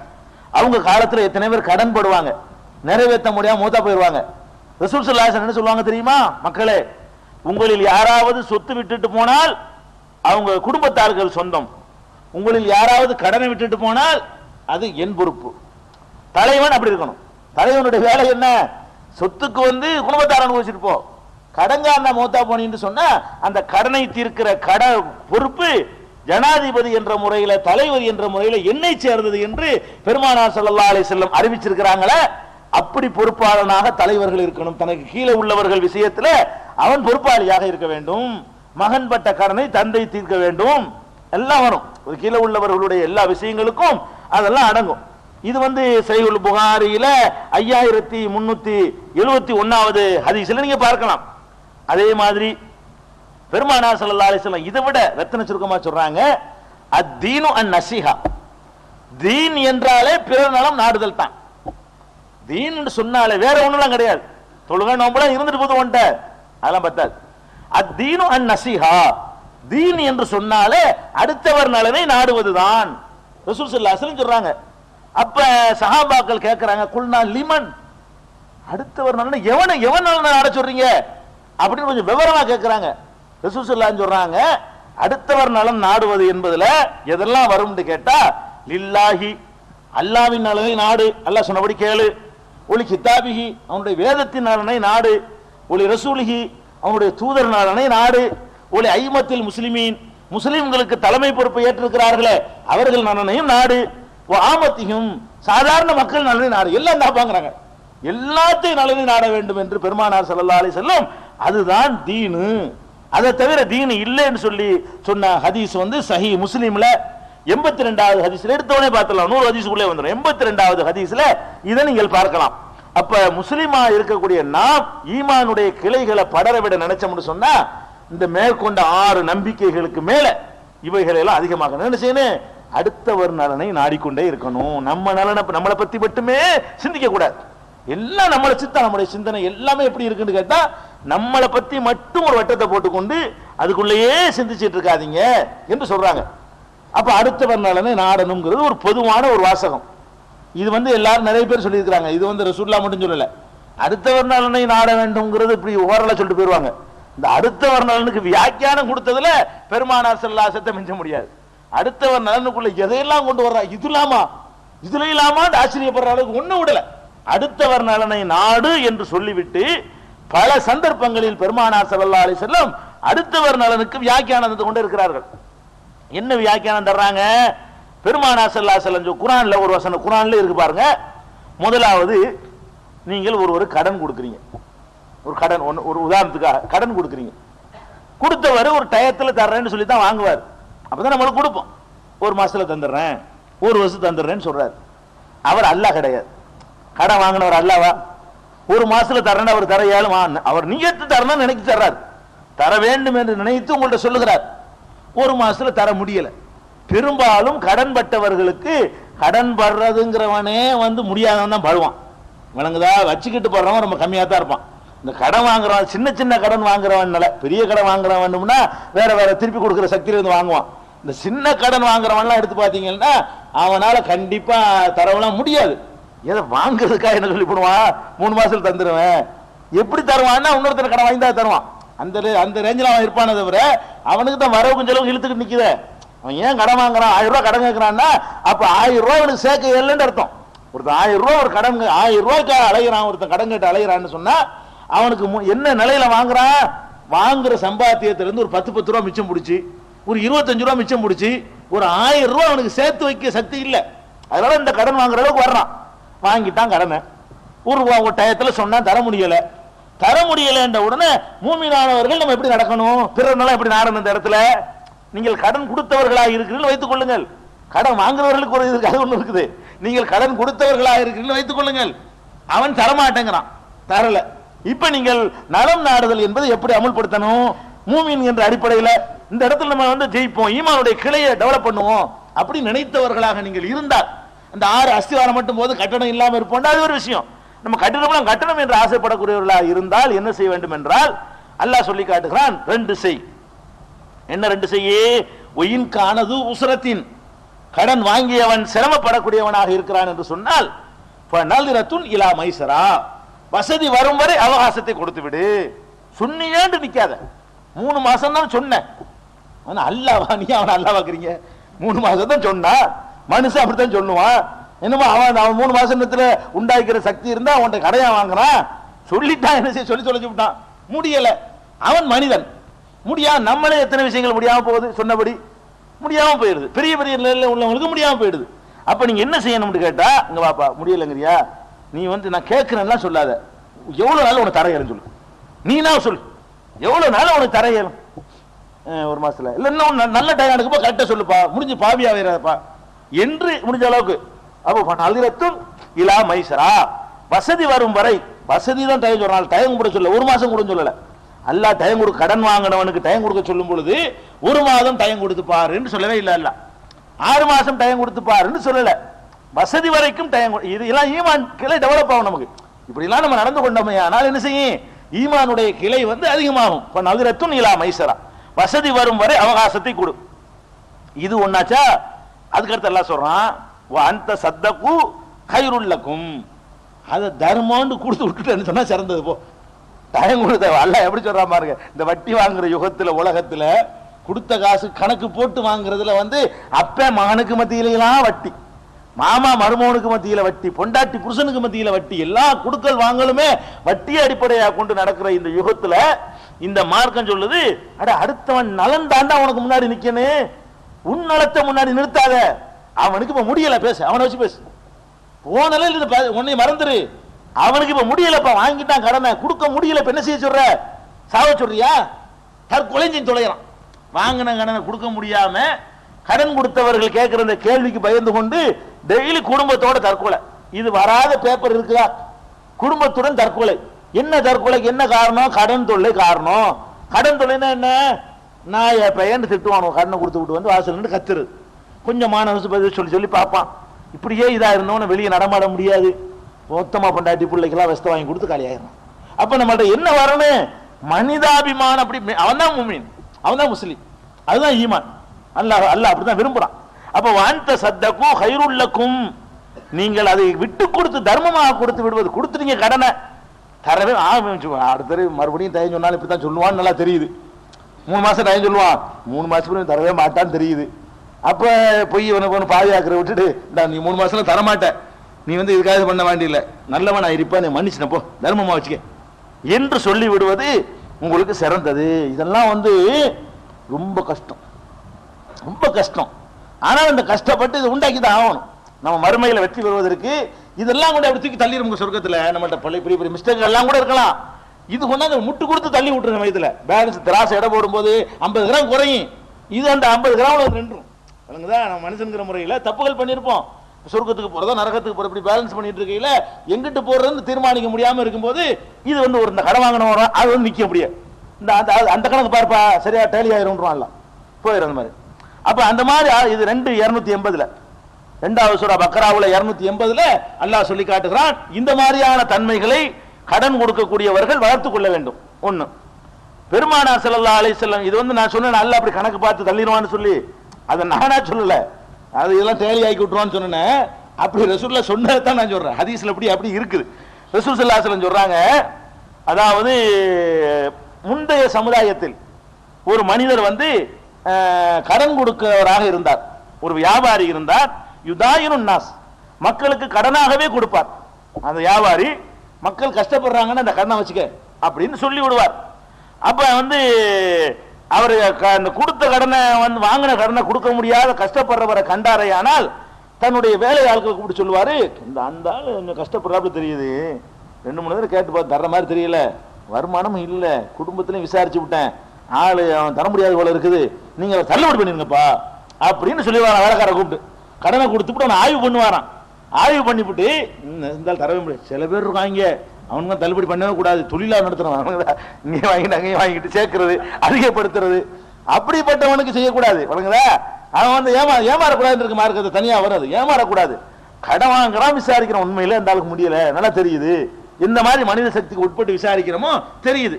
அவங்க காலத்துல எத்தனை பேர் கடன் படுவாங்க, நிறைவேற்ற முடியாம மூத்தா போயிருவாங்க. ரசூல் ஸல்லல்லாஹு அலைஹி வஸல்லம் என்ன சொல்லுவாங்க தெரியுமா? மக்களே, உங்களில் யாராவது சொத்து விட்டுட்டு போனால் அவங்க குடும்பத்தார்கள் சொந்தம், உங்களில் யாராவது கடனை விட்டுட்டு போனால் அது என் பொறுப்பு. தலைவன் அப்படி இருக்கணும். தலைவனுடைய வேலை என்ன? சொத்துக்கு குடும்பத்தார் அனுபவிச்சுட்டு போ. கடங்காரன மூத்தா போனின்னு சொன்னா அந்த கடனை தீர்க்கிற பொறுப்பு ஜனாதிபதி என்ற முறையில, தலைவர் என்ற முறையில என்னை சேர்ந்தது என்று பெருமானார் ஸல்லல்லாஹு அலைஹி வஸல்லம் அறிவிச்சிருக்கிறாங்களே. அப்படி பொறுப்பாளனாக தலைவர்கள் இருக்கணும். தனக்கு கீழே உள்ளவர்கள் விஷயத்துல அவன் பொறுப்பாளியாக இருக்க வேண்டும். மகன் பட்ட கடனை தந்தை தீர்க்க வேண்டும். எல்லாம் வரும். ஒரு கீழே உள்ளவர்களுடைய எல்லா விஷயங்களுக்கும் அதெல்லாம் அடங்கும். இது சஹீஹுல் புகாரியில 5371வது ஹதீஸ்ல நீங்க பார்க்கலாம். அதே மாதிரி பெருமானார் ஸல்லல்லாஹு அலைஹி வஸல்லம் இதை விட ரத்தின சுருக்கமா சொல்றாங்க, அத்தீனு அன்-நஸீஹா. தீன் என்றாலே பிறர் நலம் நாடுதல் தான். தீன் என்று சொன்னாலே வேற ஒண்ணுலாம் கிடையாது. தொழுகை நோம்பலாம் இருந்துட்டு போது ஒண்ட அதெல்லாம் பத்தாது. அத்தீனு அன்-நஸீஹா. தீன் என்று சொன்னாலே அடுத்தவர் நலனை நாடுவதுதான் ரசூல் ஸல்லல்லாஹு அலைஹி வஸல்லம் சொல்றாங்க. அப்ப சஹாபாக்கள் கேட்கிறாங்க, குல்னா லிமன், அடுத்தவர் நலனை எவன் நலனை நாட சொல்றீங்க அப்படின்னு கொஞ்சம் விவரமா கேட்கிறாங்க. ரசூல் ஸல்லல்லாஹு அலைஹி சொல்றாங்க, அடுத்தவர் நலன் நாடுவது என்பதுல எதெல்லாம் வரும்னு கேட்டா, லில்லாஹி, அல்லாஹ்வின் நலனை நாடு, அல்லாஹ் சொன்னபடி கேளு. ஒலி கிதாபிஹி, அவனுடைய வேதத்தின் நலனை நாடு. ஒலி ரசூலிஹி, அவனுடைய தூதர் நலனை நாடு. ஒலி ஐமத்தில் முஸ்லிமீன், முஸ்லிம்களுக்கு தலைமை பொறுப்பை ஏற்றிருக்கிறார்களே அவர்கள் நலனையும் நாடு. ஆமத்தியும், சாதாரண மக்கள் நலனை நாடு. எல்லாம் தாப்பாங்கிறாங்க, எல்லாத்தையும் நலனை நாட வேண்டும் என்று பெருமானார் ஸல்லல்லாஹு அலைஹி வஸல்லம் அதுதான் தீனு. அதை தவிர தீனு இல்லைன்னு சொல்லி சொன்ன ஹதீஸ் சஹீஹ் முஸ்லிம்ல 82வது ஹதீஸ்ல எடுத்தவனே பார்த்தலாம். 100 ஹதீஸ்க்குள்ளே வந்துடும். 82வது ஹதீஸ்ல இதை நீங்கள் பார்க்கலாம். அப்ப முஸ்லிமா இருக்கக்கூடிய நாம் ஈமானுடைய கிளைகளை படர விட நினைச்சோம்னு சொன்னா இந்த மேற்கொண்ட 6 நம்பிக்கைகளுக்கு மேல இவைகளை எல்லாம் அதிகமாக என்ன செய்யணும், அடுத்தவர் நலனை நாடிக்கொண்டே இருக்கணும். நம்மளை பத்தி மட்டுமே சிந்திக்க கூடாது. எல்லாம் நம்மளை நம்முடைய சிந்தனை எல்லாமே எப்படி இருக்குன்னு கேட்டா, நம்மளை பத்தி மட்டும் ஒரு வட்டத்தை போட்டுக்கொண்டு அதுக்குள்ளேயே சிந்திச்சிட்டு இருக்காதீங்க என்று சொல்றாங்க. அப்ப அடுத்தவர் நலனை நாடணுங்கிறது ஒரு பொதுவான ஒரு வாசகம். இது எல்லாரும் நிறைய பேர் சொல்லியிருக்கிறாங்க. இது ரசூலுல்லாஹ் மட்டும் சொல்லல. அடுத்தவர் நலனை நாட வேண்டும்ங்கிறது இப்படி ஓரளவு சொல்லிட்டு போயிருவாங்க. இந்த அடுத்தவர் நலனுக்கு வியாக்கியானம் கொடுத்ததுல பெருமானார் ஸல்லல்லாஹு அலைஹி வஸல்லம் மிஞ்ச முடியாது. அடுத்தவர் நலனுக்குள்ள எதையெல்லாம் கொண்டு வர்றா, இதுல இல்லாம ஆச்சரியப்படுற அளவுக்கு ஒண்ணு விடல. அடுத்தவர் நலனை நாடு என்று சொல்லிவிட்டு பல சந்தர்ப்பங்களில் பெருமானார் ஸல்லல்லாஹு அலைஹி வஸல்லம் அடுத்தவர் நலனுக்கு வியாக்கியானத்தை கொண்டு இருக்கிறார்கள். என்ன வியாக்கியானம் தர்றாங்க? பெருமானார் ஸல்லல்லாஹு அலைஹி வஸல்லம் குர்ஆன்ல ஒரு வசனம் குர்ஆன்ல இருக்கு பாருங்க. முதலாவது, நீங்கள் ஒரு கடன் கொடுக்குறீங்க. ஒரு கடன், ஒரு உதாரணத்துக்காக கடன் கொடுக்குறீங்க. கொடுத்தவர் ஒரு டயத்துல தர்றேன்னு சொல்லி தான் வாங்குவார். அப்பதான் நம்மளுக்கு கொடுப்போம். ஒரு மாசத்துல தந்துடுறேன், ஒரு வருஷம் தந்துடுறேன்னு சொல்றாரு. அவர் அல்லாஹ் கிடையாது. கடன் வாங்கினவர் அல்லாவா? ஒரு மாசத்துல தரேன்னு அவர் தர இயலுமா? அவர் நியத்து தரணும்னு நினைச்சு தர்றாரு. தர வேண்டும் என்று நினைத்து உங்கள்ட்ட சொல்லுகிறார். ஒரு மாசத்துல தர முடியல. பெரும்பாலும் கடன் பட்டவர்களுக்கு கடன் படுறதுங்கிறவனே முடியாதவன் தான் படுவான். விளங்குதா? வச்சுக்கிட்டு போடுறவன் ரொம்ப கம்மியா தான் இருப்பான். இந்த கடன் வாங்குறவன், சின்ன சின்ன கடன் வாங்குறவன், பெரிய கடன் வாங்குறவன்னா வேற வேற திருப்பி கொடுக்குற சக்தியில வாங்குவான். இந்த சின்ன கடன் வாங்குறவன்லாம் எடுத்து பாத்தீங்கன்னா அவனால கண்டிப்பா தரவெல்லாம் முடியாது. எதை வாங்குறதுக்காக என்ன சொல்லி போடுவான், 3 மாசத்துல தந்துருவேன். எப்படி தருவான்னா இன்னொருத்தர் கடன் வாங்கி தான் தருவான். அந்த ரேஞ்சில் அவன் இருப்பானே தவிர அவனுக்கு தான் வரவு செலவு இழுத்துக்கிட்டு நிக்குத. அவன் ஏன் கடன் வாங்குறான்? 1000 ரூபாய் கடன் கேட்கிறான்னா அப்ப 1000 ரூபாய் அவனுக்கு சேர்க்க இல்லைன்னு அர்த்தம். ஒருத்தன் 1000 ரூபாய் ஒரு கடன் 1000 ரூபாய்க்காக அலைகிறான், ஒருத்தன் கடன் கேட்டு அலைகிறான்னு சொன்னா அவனுக்கு என்ன நிலையில வாங்குறான்? வாங்குற சம்பாத்தியத்திலிருந்து ஒரு 10 ரூபாய் மிச்சம் பிடிச்சி, ஒரு 25 ரூபாய் மிச்சம் பிடிச்சி, ஒரு 1000 ரூபாய் அவனுக்கு சேர்த்து வைக்க சக்தி இல்லை. அதனால இந்த கடன் வாங்குற அளவுக்கு வர்றான். வாங்கிட்டான் கடனை. ஒரு டயத்துல சொன்னா தர முடியல உடனே மூமினானவர்கள் நம்ம எப்படி நடக்கணும், பிறர்னால எப்படி நாடணும்? இந்த இடத்துல நீங்கள் கடன் கொடுத்தவர்களாக இருக்கிறீர்கள் வைத்துக் கொள்ளுங்கள். கடன் வாங்குறவர்களுக்கு ஒரு அது ஒண்ணு இருக்குது. நீங்கள் கடன் கொடுத்தவர்களாக இருக்கிறீர்கள் வைத்துக் கொள்ளுங்கள். அவன் தரமாட்டேங்கிறான், தரல. இப்ப நீங்கள் நலம் நாடுதல் என்பதை எப்படி அமுல்படுத்தணும்? மூமின் என்ற அடிப்படையில் இந்த இடத்துல நம்ம ஜெயிப்போம், ஈமானுடைய கிளையை டெவலப் பண்ணுவோம் அப்படி நினைத்தவர்களாக நீங்கள் இருந்தால், அந்த 6 அஸ்திவாரம் மட்டும் போது கட்டணம் இல்லாம இருப்போம், அது ஒரு விஷயம். நம்ம கட்டணம் என்று ஆசைப்படக்கூடியவர்களாக இருந்தால் என்ன செய்ய வேண்டும் என்றால், அல்லாஹ் சொல்லி காட்டுகிறான், 2 செய். என்ன 2 செய்ய? ஒயின் கானது உஸ்ரத்தின், கடன் வாங்கியவன் சிரமப்படக்கூடியவனாக இருக்கிறான் என்று சொன்னால், ஃபநல்ரத்துன் இலா மைசரா, வசதி வரும் வரை அவகாசத்தை கொடுத்து விடு. சொன்னியாண்டு நிக்காத. 3 மாசம் தான் சொன்னேன். அல்லாவா? நீ அவன் அல்லாவாக்குறீங்க? 3 மாசம் தான் சொன்னா, மனுஷன் அப்படித்தான் சொல்லுவான். என்னமோ அவன் 3 மாசத்துல உண்டாக்கிற சக்தி இருந்தா அவன்கிட்ட கடையா வாங்குறான். சொல்லிட்டான், என்ன செய்ய சொல்லி விட்டான், முடியல. அவன் மனிதன், முடியாது. நம்மளே எத்தனை விஷயங்கள் முடியாம போகுது, சொன்னபடி முடியாம போயிடுது. பெரிய பெரிய நிலையில உள்ளவங்களுக்கு முடியாம போயிடுது. அப்ப நீங்க என்ன செய்யணும்னு கேட்டா, இங்க வாப்பா முடியலங்கிறியா, நீ வந்து நான் கேட்கிறேன்லாம் சொல்லாத, எவ்வளவு நாள் உனக்கு தர ஏறும் சொல்லு, நீ நான் சொல்லு எவ்வளவு நாள் உனக்கு தர ஏறும், ஒரு மாசத்துல இல்ல இன்னும் நல்ல டைம் எடுக்கப்போ கரெக்டா சொல்லுப்பா, முடிஞ்சு பாவியா வேறப்பா என்று முடிஞ்ச அளவுக்கு. அப்போ நல்கிரத்தும் இலா மைசரா, வசதி வரும் வரை, வசதி தான் டைம் சொல்றாங்க, டைம் கூட சொல்ல, ஒரு மாசம் கூட சொல்லல. அல்லா டைம் கொடு, கடன் வாங்கினவனுக்கு டைம் கொடுக்க சொல்லும் பொழுது ஒரு மாதம் டைம் கொடுத்து பாருன்னு சொல்லவே இல்லை. அல்ல 6 மாசம் டைம் கொடுத்து பாருன்னு சொல்லல, வசதி வரைக்கும் டைம். இது எல்லாம் ஈமான் கிளை டெவலப் ஆகும் நமக்கு. இப்படி எல்லாம் நம்ம நடந்து கொண்டோமே ஆனால் என்ன செய்யும், ஈமானுடைய கிளை வந்து அதிகமாகும். இப்ப நல்கிரத்தும் இலா மைசரா, வசதி வரும் வரை அவகாசத்தை கொடு. இது ஒன்னாச்சா. அதுக்கடுத்து எல்லாம் சொல்றான், அந்த சத்தகு கைருள்ளக்கும், அதை தர்மம்னு கொடுத்து விட்டுட்டேன்னு சொன்னா சிறந்தது. போ டைம் கொடுத்த அல்ல எப்படி சொல்றான் பாருங்க. இந்த வட்டி வாங்குற யுகத்துல உலகத்துல கொடுத்த காசு கணக்கு போட்டு வாங்குறதுல வந்து அப்ப மகனுக்கு மத்தியிலாம் வட்டி, மாமா மருமகனுக்கு மத்தியில வட்டி, பொண்டாட்டி புருஷனுக்கு மத்தியில வட்டி, எல்லா குடுக்கல் வாங்கலுமே வட்டியை அடிப்படையாக கொண்டு நடக்கிற இந்த யுகத்துல இந்த மார்க்கம் சொல்லுது, அட அடுத்தவன் நலன் தாண்டா உனக்கு முன்னாடி நிக்கணும், உன் நலத்தை முன்னாடி நிறுத்தாத. அவனுக்கு இப்ப முடியல பேச, அவனை வச்சு பேசு, போனல உன்னை மறந்துரு. அவனுக்கு இப்ப முடியலப்பா, வாங்கிட்டான் கடனை கொடுக்க முடியல, இப்ப என்ன செய்ய சொல்ற, சாவ சொல்றியா, தற்கொலை செஞ்சு தொலைகிறான். வாங்கின கடனை கொடுக்க முடியாம கடன் கொடுத்தவர்கள் கேட்கிற இந்த கேள்விக்கு பயந்து கொண்டு டெய்லி குடும்பத்தோட தற்கொலை. இது வராத பேப்பர் இருக்குதா, குடும்பத்துடன் தற்கொலை. என்ன தற்கொலைக்கு என்ன காரணம், கடன் தொல்லை காரணம். கடன் தொல்லைன்னா என்ன, நான் என் பையன் திட்டுவானோ, கடனை கொடுத்து விட்டு வந்து வாசல் கத்துரு, கொஞ்சம் மாணவ பதில் சொல்லி சொல்லி பார்ப்பான். இப்படியே இதா இருந்தவன வெளியே நடமாட முடியாது, மொத்தமா பொண்டாட்டி பிள்ளைக்கெல்லாம் வெஸ்த வாங்கி கொடுத்து காலியாயிரும். அப்ப நம்மள்ட்ட என்ன வரணும், மனிதாபிமானம். அப்படி அவன் தான் முஃமின், அவன் தான் முஸ்லிம், அதுதான் ஈமான். அல்லாஹ் அல்லாஹ் அப்படிதான் விரும்புறான். அப்ப வாந்த சத்தகு கைருள்ளக்கும், நீங்கள் அதை விட்டு கொடுத்து தர்மமாக கொடுத்து விடுவது. கொடுத்துட்டீங்க கடனை தரவே அடுத்த மறுபடியும் தயன் சொன்னாலும் இப்படித்தான் சொல்லுவான்னு நல்லா தெரியுது. 3 மாசம் தயன் சொல்லுவான், 3 மாசத்துக்கு தரவே மாட்டான்னு தெரியுது. அப்ப பொய் ஒன்று பாதுகாக்கிற விட்டுட்டு நீ 3 மாசம் தரமாட்ட, நீ வந்து இதுக்காக பண்ண வேண்டியில்லை, நல்லவனா இருப்பா, நீ மன்னிச்சுனப்போ தர்மமா வச்சுக்க என்று சொல்லி விடுவது உங்களுக்கு சிறந்தது. இதெல்லாம் வந்து ரொம்ப கஷ்டம், ரொம்ப கஷ்டம். ஆனால் இந்த கஷ்டப்பட்டு இதை உண்டாக்கி தான் ஆகணும். நம்ம மறுமையில வெற்றி பெறுவதற்கு இதெல்லாம் கூட அப்படி தூக்கி தள்ளிடும். சொர்க்கத்தில் நம்மள்ட்ட பழைய பெரிய பெரிய மிஸ்டேக் எல்லாம் கூட இருக்கலாம், இது கொண்டாந்து முட்டு கொடுத்து தள்ளி விட்டுருங்க. வயதுல பேலன்ஸ் திராசை எடை போடும்போது 50 கிராம் குறையும், இது அந்த 50 கிராம்ல நின்றும். நம்ம மனுஷங்கிற முறையில் தப்புகள் பண்ணியிருப்போம், சொர்க்கத்துக்கு போறதோ நரகத்துக்கு போற இப்படி பேலன்ஸ் பண்ணிட்டு இருக்கையில எங்கிட்டு போறதுன்னு தீர்மானிக்க முடியாம இருக்கும்போது இது வந்து ஒரு இந்த கடன் வாங்கின வரும், அது வந்து நிக்க முடியாது. இந்த அந்த கணக்கு பார்ப்பா சரியா டேலி ஆயிரும்ன்றான்ல போயிடும் அந்த மாதிரி. அப்ப அந்த மாதிரி இது 280 2வது சூரா பக்ராவுல 280 அல்லாஹ் சொல்லி காட்டுகிறான், இந்த மாதிரியான தன்மைகளை கடன் கொடுக்கக்கூடியவர்கள் வளர்த்துக் கொள்ள வேண்டும். ஒண்ணு, பெருமானார் ஸல்லல்லாஹு அலைஹி வஸல்லம், இது வந்து நான் சொன்னேன் அல்லாஹ் அப்படி கணக்கு பார்த்து தள்ளிடுவான்னு சொல்லி, அதை நானா சொல்லல, அது இதெல்லாம் டேலி ஆக்கி விட்டுருவான்னு சொன்னேன். அப்படி ரசூலுல்லாஹ் சொன்னதான் நான் சொல்றேன், ஹதீஸ்ல அப்படி இருக்குது. ரசூல் ஸல்லல்லாஹு அலைஹி வஸல்லம் சொல்றாங்க, அதாவது முந்தைய சமுதாயத்தில் ஒரு மனிதர் வந்து கடன் கொடுக்கிறவராக இருந்தார், ஒரு வியாபாரி இருந்தார். யுதாயினுன் நாஸ், மக்களுக்கு கடனாகவே கொடுப்பார். அந்த வியாபாரி மக்கள் கஷ்டப்படுறாங்கன்னு அந்த கடனை வச்சுக்க அப்படின்னு சொல்லி விடுவார். அப்ப வந்து அவர் கொடுத்த கடனை வந்து வாங்கின கடனை கொடுக்க முடியாத கஷ்டப்படுறவரை கண்டாரையானால் தன்னுடைய வேலை ஆட்களுக்கு கூப்பிட்டு சொல்லுவாரு, இந்த அந்த ஆள் கொஞ்சம் கஷ்டப்படுறாப்புல தெரியுது, 2-3 தடவை கேட்டு பார்த்து தர்ற மாதிரி தெரியல, வருமானம் இல்லை, குடும்பத்திலையும் விசாரிச்சு விட்டேன், ஆளு அவன் தர முடியாத போல இருக்குது, நீங்க தள்ளுபடி பண்ணிருங்கப்பா அப்படின்னு சொல்லி வரான். வேலைக்கார கூப்பிட்டு கடனை கொடுத்துட்டு அவன் ஆய்வு பண்ணுவாரான். ஆய்வு பண்ணிவிட்டு இருந்தாலும் தரவே முடியாது, சில பேர் இருக்காங்க அவனுங்க தள்ளுபடி பண்ணவே கூடாது, தொழிலா நடத்துறவன், இங்கே வாங்கிட்டு அங்கேயும் வாங்கிட்டு சேர்க்கிறது, அதிகப்படுத்துறது, அப்படிப்பட்டவனுக்கு செய்யக்கூடாது. வழங்குதா, அவன் வந்து ஏமாறக்கூடாதுன்னு இருக்கு மார்க்கத்தை தனியா வராது. ஏமாறக்கூடாது, கடன் வாங்குறான், விசாரிக்கிறான், உண்மையில அந்த ஆளுக்கு முடியல, நல்லா தெரியுது, இந்த மாதிரி மனித சக்திக்கு உட்பட்டு விசாரிக்கிறோமோ தெரியுது.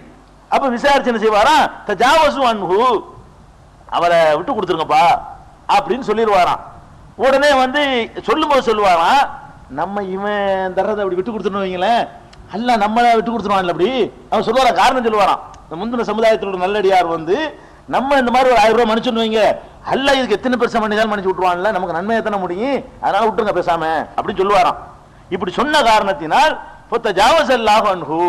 அப்ப விசாரிச்சு என்ன செய்வாராம், தஜாவசு அன்ஹு, அவரை விட்டு கொடுத்துருங்கப்பா அப்படின்னு சொல்லிடுவாராம். உடனே வந்து சொல்லும்போது சொல்லுவாராம், நம்ம இவன் தர்றதை அப்படி விட்டு கொடுத்துருன்னு வைங்களேன், அல்ல நம்மள விட்டு கொடுத்துருவான்ல அப்படி அவன் சொல்லுவாராம். காரணம் சொல்லுவாராம், இந்த முந்தின சமுதாயத்தோட நல்லடியார் வந்து நம்ம இந்த மாதிரி ஒரு 1000 ரூபாய் மன்னிச்சுன்னு வைங்க, அல்ல இதுக்கு எத்தனை பெருசா மன்னிச்சாலும் மன்னிச்சு விட்டுருவான்ல, நமக்கு நன்மை எத்தனை முடியும், அதனால விட்டுருங்க பேசாம அப்படின்னு சொல்லுவாராம். இப்படி சொன்ன காரணத்தினால் தஜாவஸல்லாஹு அன்ஹு,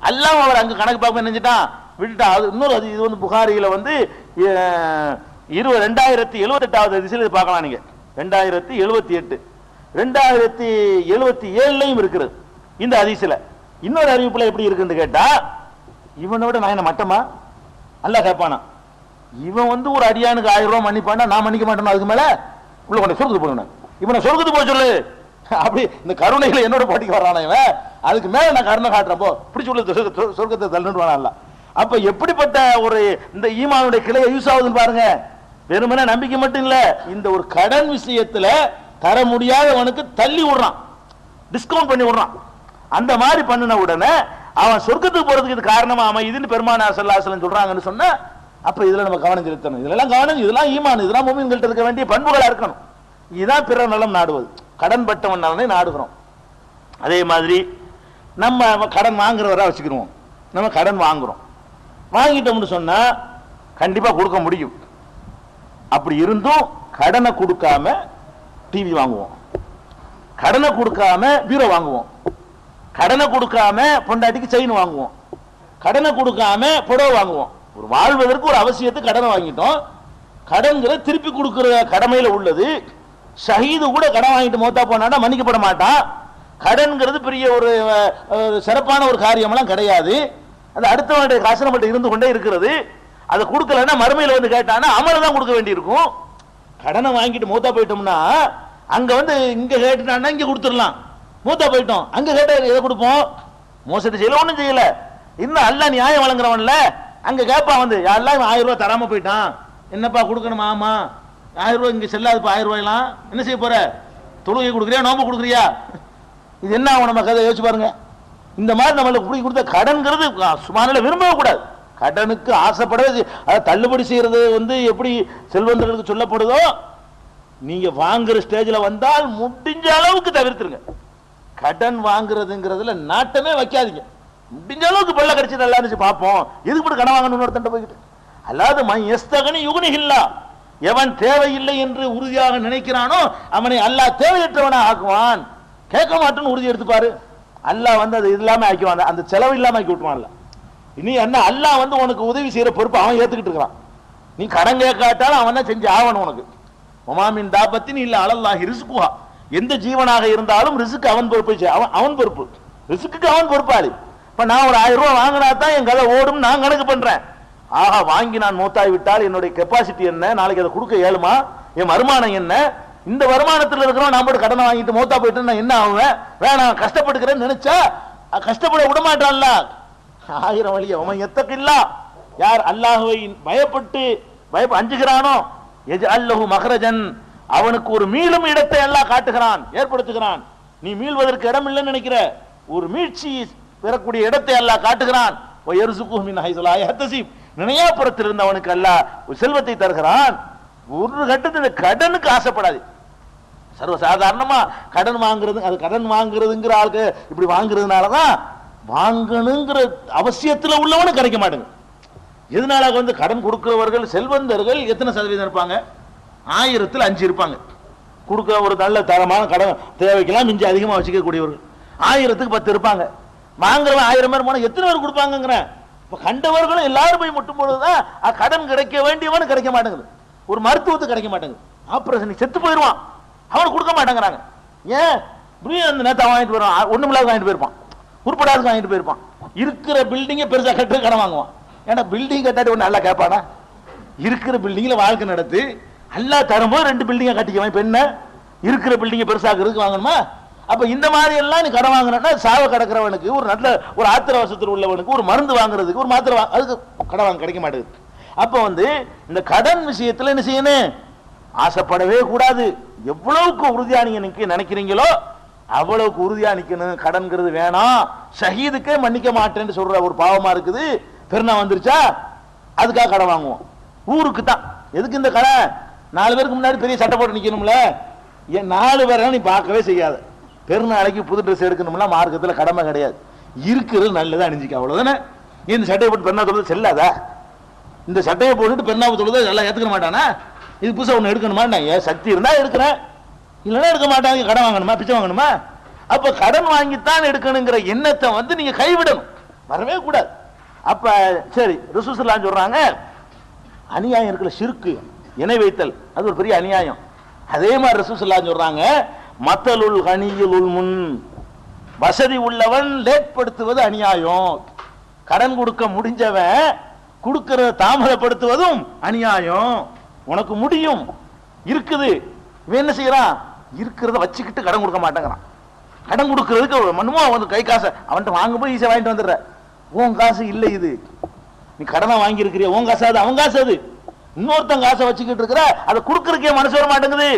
அல்லாஹ் அவர் அங்க கணக்கு பார்க்க நினைச்சிட்டான், விட்டுட்டா. அது இன்னொரு இது வந்து புகாரியில வந்து 2078வது ஹதீஸ்ல பார்க்கலாம் நீங்க, 2078 2077லையும் இருக்கிறது. இந்த ஹதீஸ்ல. இன்னொரு அறிவிப்புல எப்படி இருக்குன்னு கேட்டா, இவனோட நான் என்ன மட்டமா அல்லாஹ் கேட்பானா, இவன் வந்து ஒரு அடியானுக்கு 1000 ரூபாய் மன்னிப்பானா, நான் மன்னிக்க மாட்டேன், அதுக்கு மேல உள்ள கொண்டு சொர்க்கத்துக்கு போகணும், இவனை சொர்க்கத்துக்கு போக சொல்லு. அப்படி இந்த கருணைகளை என்னோட போட்டிக்கு வர்றான இவன், அதுக்கு மேல நான் கருணை காட்டுறப்போ பிடிச்சி உள்ள சொர்க்கத்தை தள்ளுவானா. அப்ப எப்படிப்பட்ட ஒரு இந்த ஈமானுடைய கிளையை யூஸ் ஆகுதுன்னு பாருங்க. வெறுமனே நம்பிக்கை மட்டும் இல்ல, இந்த ஒரு கடன் விஷயத்துல தர முடியாதவனுக்கு தள்ளி விடுறான், டிஸ்கவுண்ட் பண்ணி விடுறான். அந்த மாதிரி பண்ணின உடனே அவன் சொர்க்கத்துக்கு போறதுக்கு இது காரணமா அமையுதுன்னு பெருமானார் ஸல்லல்லாஹு அலைஹி வஸல்லம் சொல்றாங்கன்னு சொன்னா, அப்ப இதுல நம்ம கவனம் செலுத்தணும். இதெல்லாம் கவனம், இதெல்லாம் ஈமான், இதெல்லாம் முஃமின்கள்ட்ட இருக்க வேண்டிய பண்புகளா இருக்கணும். இதுதான் பிறர் நலம் நாடுவது, கடன் பட்டவன் நலனை நாடுகிறோம். அதே மாதிரி நம்ம கடன் வாங்குறவரா வச்சுக்கிறோம். நம்ம கடன் வாங்குறோம், வாங்கிட்டோம்னு சொன்னா கண்டிப்பா கொடுக்க முடியும். அப்படி இருந்தும் கடனை கொடுக்காம டிவி வாங்குவோம், கடனை கொடுக்காம பீரோ வாங்குவோம், கடனை கொடுக்காம பொண்டாட்டிக்கு செயின் வாங்குவோம், கடனை கொடுக்காம புடவை வாங்குவோம். ஒரு வாழ்வதற்கு ஒரு அவசியத்தை கடனை வாங்கிட்டோம். கடன்கிற திருப்பி கொடுக்கிற கடமையில உள்ளது. ஷஹீது கூட கடன் வாங்கிட்டு மௌத்தா போனா மன்னிக்கப்பட மாட்டான். கடன்கிறது பெரிய ஒரு சிறப்பான ஒரு காரியமெல்லாம் கிடையாது. அது அடுத்தவனுடைய காசு நம்மகிட்ட இருந்து கொண்டே இருக்கிறது. அதை கொடுக்கலன்னா மறுமையில வந்து கேட்டானா அமல தான் கொடுக்க வேண்டி இருக்கும். கடனை வாங்கிட்டு மூத்தா போயிட்டோம்னா அங்க வந்து இங்க கேட்டுட்டான்னா இங்க கொடுத்துடலாம். மூத்தா போயிட்டோம், அங்க கேட்ட எதை கொடுப்போம்? மோசடி செய்யல, ஒண்ணும் செய்யல. இன்னும் அல்ல நியாயம் வழங்குறவன்ல அங்க கேட்பான் வந்து, யாரெல்லாம் 1000 ரூபாய் தராம போயிட்டான், என்னப்பா கொடுக்கணுமா? ஆமா 1000 ரூபாய் இங்க செல்லாதுப்பா, 1000 ரூபாயெல்லாம் என்ன செய்ய போற? தொழுகை கொடுக்குறியா, நோம்பு கொடுக்குறியா? இது என்ன ஆகும்? நம்ம கதை யோசிச்சு பாருங்க. இந்த மாதிரி நம்மளுக்கு இப்படி கொடுத்த கடன்கிறது சுமாரில விரும்பவே கூடாது. கடனுக்கு ஆசைப்படவே, அதை தள்ளுபடி செய்யறது வந்து எப்படி செல்வந்தர்களுக்கு சொல்லப்படுதோ, நீங்க வாங்குற ஸ்டேஜில் வந்தால் முடிஞ்ச அளவுக்கு தவிர்த்துருங்க. கடன் வாங்குறதுங்கிறதுல நாட்டமே வைக்காதீங்க. முடிஞ்ச அளவுக்கு பல்ல கடிச்சு நல்லா இருந்துச்சு பார்ப்போம், எதுக்கு இப்படி கடன் வாங்கணும்னு ஒரு தண்டை போய்கிட்டு. அல்லாது எஸ்தகனி யுகுனிஹில்லா, எவன் தேவையில்லை என்று உறுதியாக நினைக்கிறானோ அவனை அல்லாஹ் தேவையற்றவனா ஆக்குவான். கேட்க மாட்டேன்னு உறுதி எடுத்துப்பாரு, அல்லாஹ் வந்து அது இல்லாம ஆக்குவான், அந்த செலவு இல்லாம ஆக்கி விட்டுவான்ல. இனி என்ன, அல்லாஹ் வந்து உனக்கு உதவி செய்யற பொறுப்பு அவன் ஏத்துக்கிட்டு இருக்கிறான். நீ கடன் கேட்காட்டாலும் அவன் தான் செஞ்சு ஆகணும் உனக்கு. ஒமாமின் தாபத்தின் இல்ல அலல்லாஹி ரிஸ்குஹா, எந்த ஜீவனாக இருந்தாலும் ரிஸ்க் அவன் பொறுப்பு, அவன் பொறுப்பு, ரிஸ்க்கு அவன் பொறுப்பாளி. இப்ப நான் ஒரு 1000 ரூபாய் வாங்கினா தான் என் கதை ஓடும், நான் கணக்கு பண்றேன். ஆஹா, வாங்கி நான் மூத்தாய் விட்டால் என்னுடைய கெப்பாசிட்டி என்ன, நாளைக்கு அதை கொடுக்க இயலுமா, என் வருமானம் என்ன, இந்த வருமானத்தில் இருக்கிறோம் நான் போட்டு கடனை வாங்கிட்டு மூத்தா போயிட்டு நான் என்ன ஆகுவேன்? வேணாம், கஷ்டப்பட்டுக்கிறேன்னு நினைச்சா கஷ்டப்பட விட மாட்டான்ல. 1000 வழிய அவன் எத்தக்கில்லா, யார் அல்லாஹுவை பயப்பட்டு அஞ்சுகிறானோ யஜ்அல்லஹு மக்ரஜன், அவனுக்கு ஒரு மீளும் இடத்தை அல்லாஹ் காட்டுகிறான், ஏற்படுத்துகிறான். நீ மீள்வதற்கு இடம் இல்லைன்னு நினைக்கிற ஒரு மீட்சி பெறக்கூடிய இடத்தை அல்லாஹ் காட்டுகிறான். வயர்சுகுஹு மின் ஹைஸு லா யஹ்தஸிப், நினையாப்புறத்தில் இருந்து அவனுக்கு அல்லாஹ் செல்வத்தை தருகிறான். ஒரு கட்டத்தில் கடனுக்கு ஆசைப்படாது. சர்வசாதாரணமா கடன் வாங்குறது, அது கடன் வாங்குறதுங்கிற ஆளுக்கு இப்படி வாங்குறதுனாலதான் வாங்கணுங்கிற அவசியத்தில் உள்ளவனு கிடைக்க மாட்டேங்க. எதனால வந்து கடன் கொடுக்கிறவர்கள் செல்வந்தர்கள் எத்தனை சதவீதம் இருப்பாங்க? 1000ல் 5 இருப்பாங்க. கொடுக்க ஒரு நல்ல தரமான கடன் தேவைக்கெல்லாம் மிஞ்சி அதிகமாக வச்சுக்க கூடியவர்கள் 1000க்கு 10 இருப்பாங்க. வாங்குறவன் 1000 பேர் போனா எத்தனை பேர் கொடுப்பாங்கிற கண்டவர்களும் எல்லாரும் போய் முட்டும் பொழுதுதான் கடன் கிடைக்க வேண்டியவனு கிடைக்க மாட்டேங்குது. ஒரு மருத்துவத்துக்கு கிடைக்க மாட்டேங்குது. ஆபரேஷன் செத்து போயிடுவான், அவனுக்கு கொடுக்க மாட்டேங்கிறாங்க. ஏன்? அந்த நேரத்தை வாங்கிட்டு வருவான், ஒண்ணுமில்லாத வாங்கிட்டு போயிருப்பான், உருப்படாத வாங்கிட்டு போயிருப்பான். இருக்கிற பில்டிங்கை பெருசா கட்டு கடன் வாங்குவான். ஏன்னா பில்டிங் கட்டாட்டி ஒன்று நல்லா கேட்பானா? இருக்கிற பில்டிங்ல வாழ்க்கை நடத்து, அல்லா தரும்போது 2 பில்டிங்கை கட்டிக்குவான். இப்ப என்ன, இருக்கிற பில்டிங்கை பெருசாக்குறதுக்கு வாங்கணுமா? அப்ப இந்த மாதிரி எல்லாம் நீ கடன் வாங்கினா சாவ கிடக்கிறவனுக்கு, ஒரு நல்ல ஒரு ஆத்திர அவசரத்தில் உள்ளவனுக்கு ஒரு மருந்து வாங்குறதுக்கு ஒரு மாத்திரை அதுக்கு கடன் வாங்க கிடைக்க மாட்டேங்குது. அப்ப வந்து இந்த கடன் விஷயத்துல என்ன செய்யணும்? ஆசைப்படவே கூடாது. எவ்வளவுக்கு உறுதியா நீங்க நினைக்கிறீங்களோ அவ்வளவுக்கு உறுதியா நிக்கணும். கடன்கிறது வேணாம். ஷஹீதுக்கே மன்னிக்க மாட்டேன்னு சொல்ற ஒரு பாவமா இருக்குது. பெருநா வந்துருச்சா அதுக்காக கடன் வாங்குவோம். ஊருக்கு தான். எதுக்கு இந்த கடன்? 4 பேருக்கு முன்னாடி பெரிய சட்டை போட்டு நிக்கணும்ல. 4 பேரை நீ பார்க்கவே செய்யாது. பெருநாளைக்கு புது ட்ரெஸ் எடுக்கணும்னா மார்க்கத்தில் கடமை கிடையாது. இருக்கிறது நல்லதா அணிஞ்சிக்க, அவ்வளவுதானே. இந்த சட்டையை போட்டு பெருநா தொழுது செல்லாதா? இந்த சட்டையை போட்டுட்டு பெருநாவை தொழுது எல்லாம் ஏத்துக்க மாட்டானா? இது புதுசா ஒண்ணு எடுக்கணுமா? ஏன் சக்தி இருந்தா எடுக்கிறேன், இல்லைன்னா எடுக்க மாட்டாங்க. கடன் வாங்கணுமா, பிச்சை வாங்கணுமா? அப்ப கடன் வாங்கித்தான் எடுக்கணுங்கிற எண்ணத்தை வந்து நீங்க கைவிடணும், வரவே கூடாது. அப்ப சரி, ரசூலுல்லாஹ் சொல்றாங்க அநியாயம் இருக்குல்ல, ஷிர்க்கு, இணை வைத்தல், அது ஒரு பெரிய அநியாயம். அதே மாதிரி ரசூலுல்லாஹ் சொல்றாங்க மத்தலுல் கனியுல் முன், வசதி உள்ளவன் லேட்படுத்துவது அநியாயம், கடன் கொடுக்க முடிஞ்சவன் கொடுக்கறத தாமதப்படுத்துவதும் அநியாயம். உனக்கு முடியும் இருக்குது, இவன் என்ன செய்யறான், இருக்கிறத வச்சுக்கிட்டு கடன் கொடுக்க மாட்டேங்கிறான். கடன் கொடுக்கறதுக்கு மண்ணுமோ அவன் கை காசை அவன்கிட்ட வாங்க போய் ஈஸியா வாங்கிட்டு வந்துடுற. உன் காசு இல்லை, இது நீ கடனை வாங்கி இருக்கிறிய, உன் காசு அது, அவன் காசு அது. இன்னொருத்தன் காசை வச்சுக்கிட்டு இருக்கிற, அதை கொடுக்கறதுக்கே மனசு வர மாட்டேங்குது.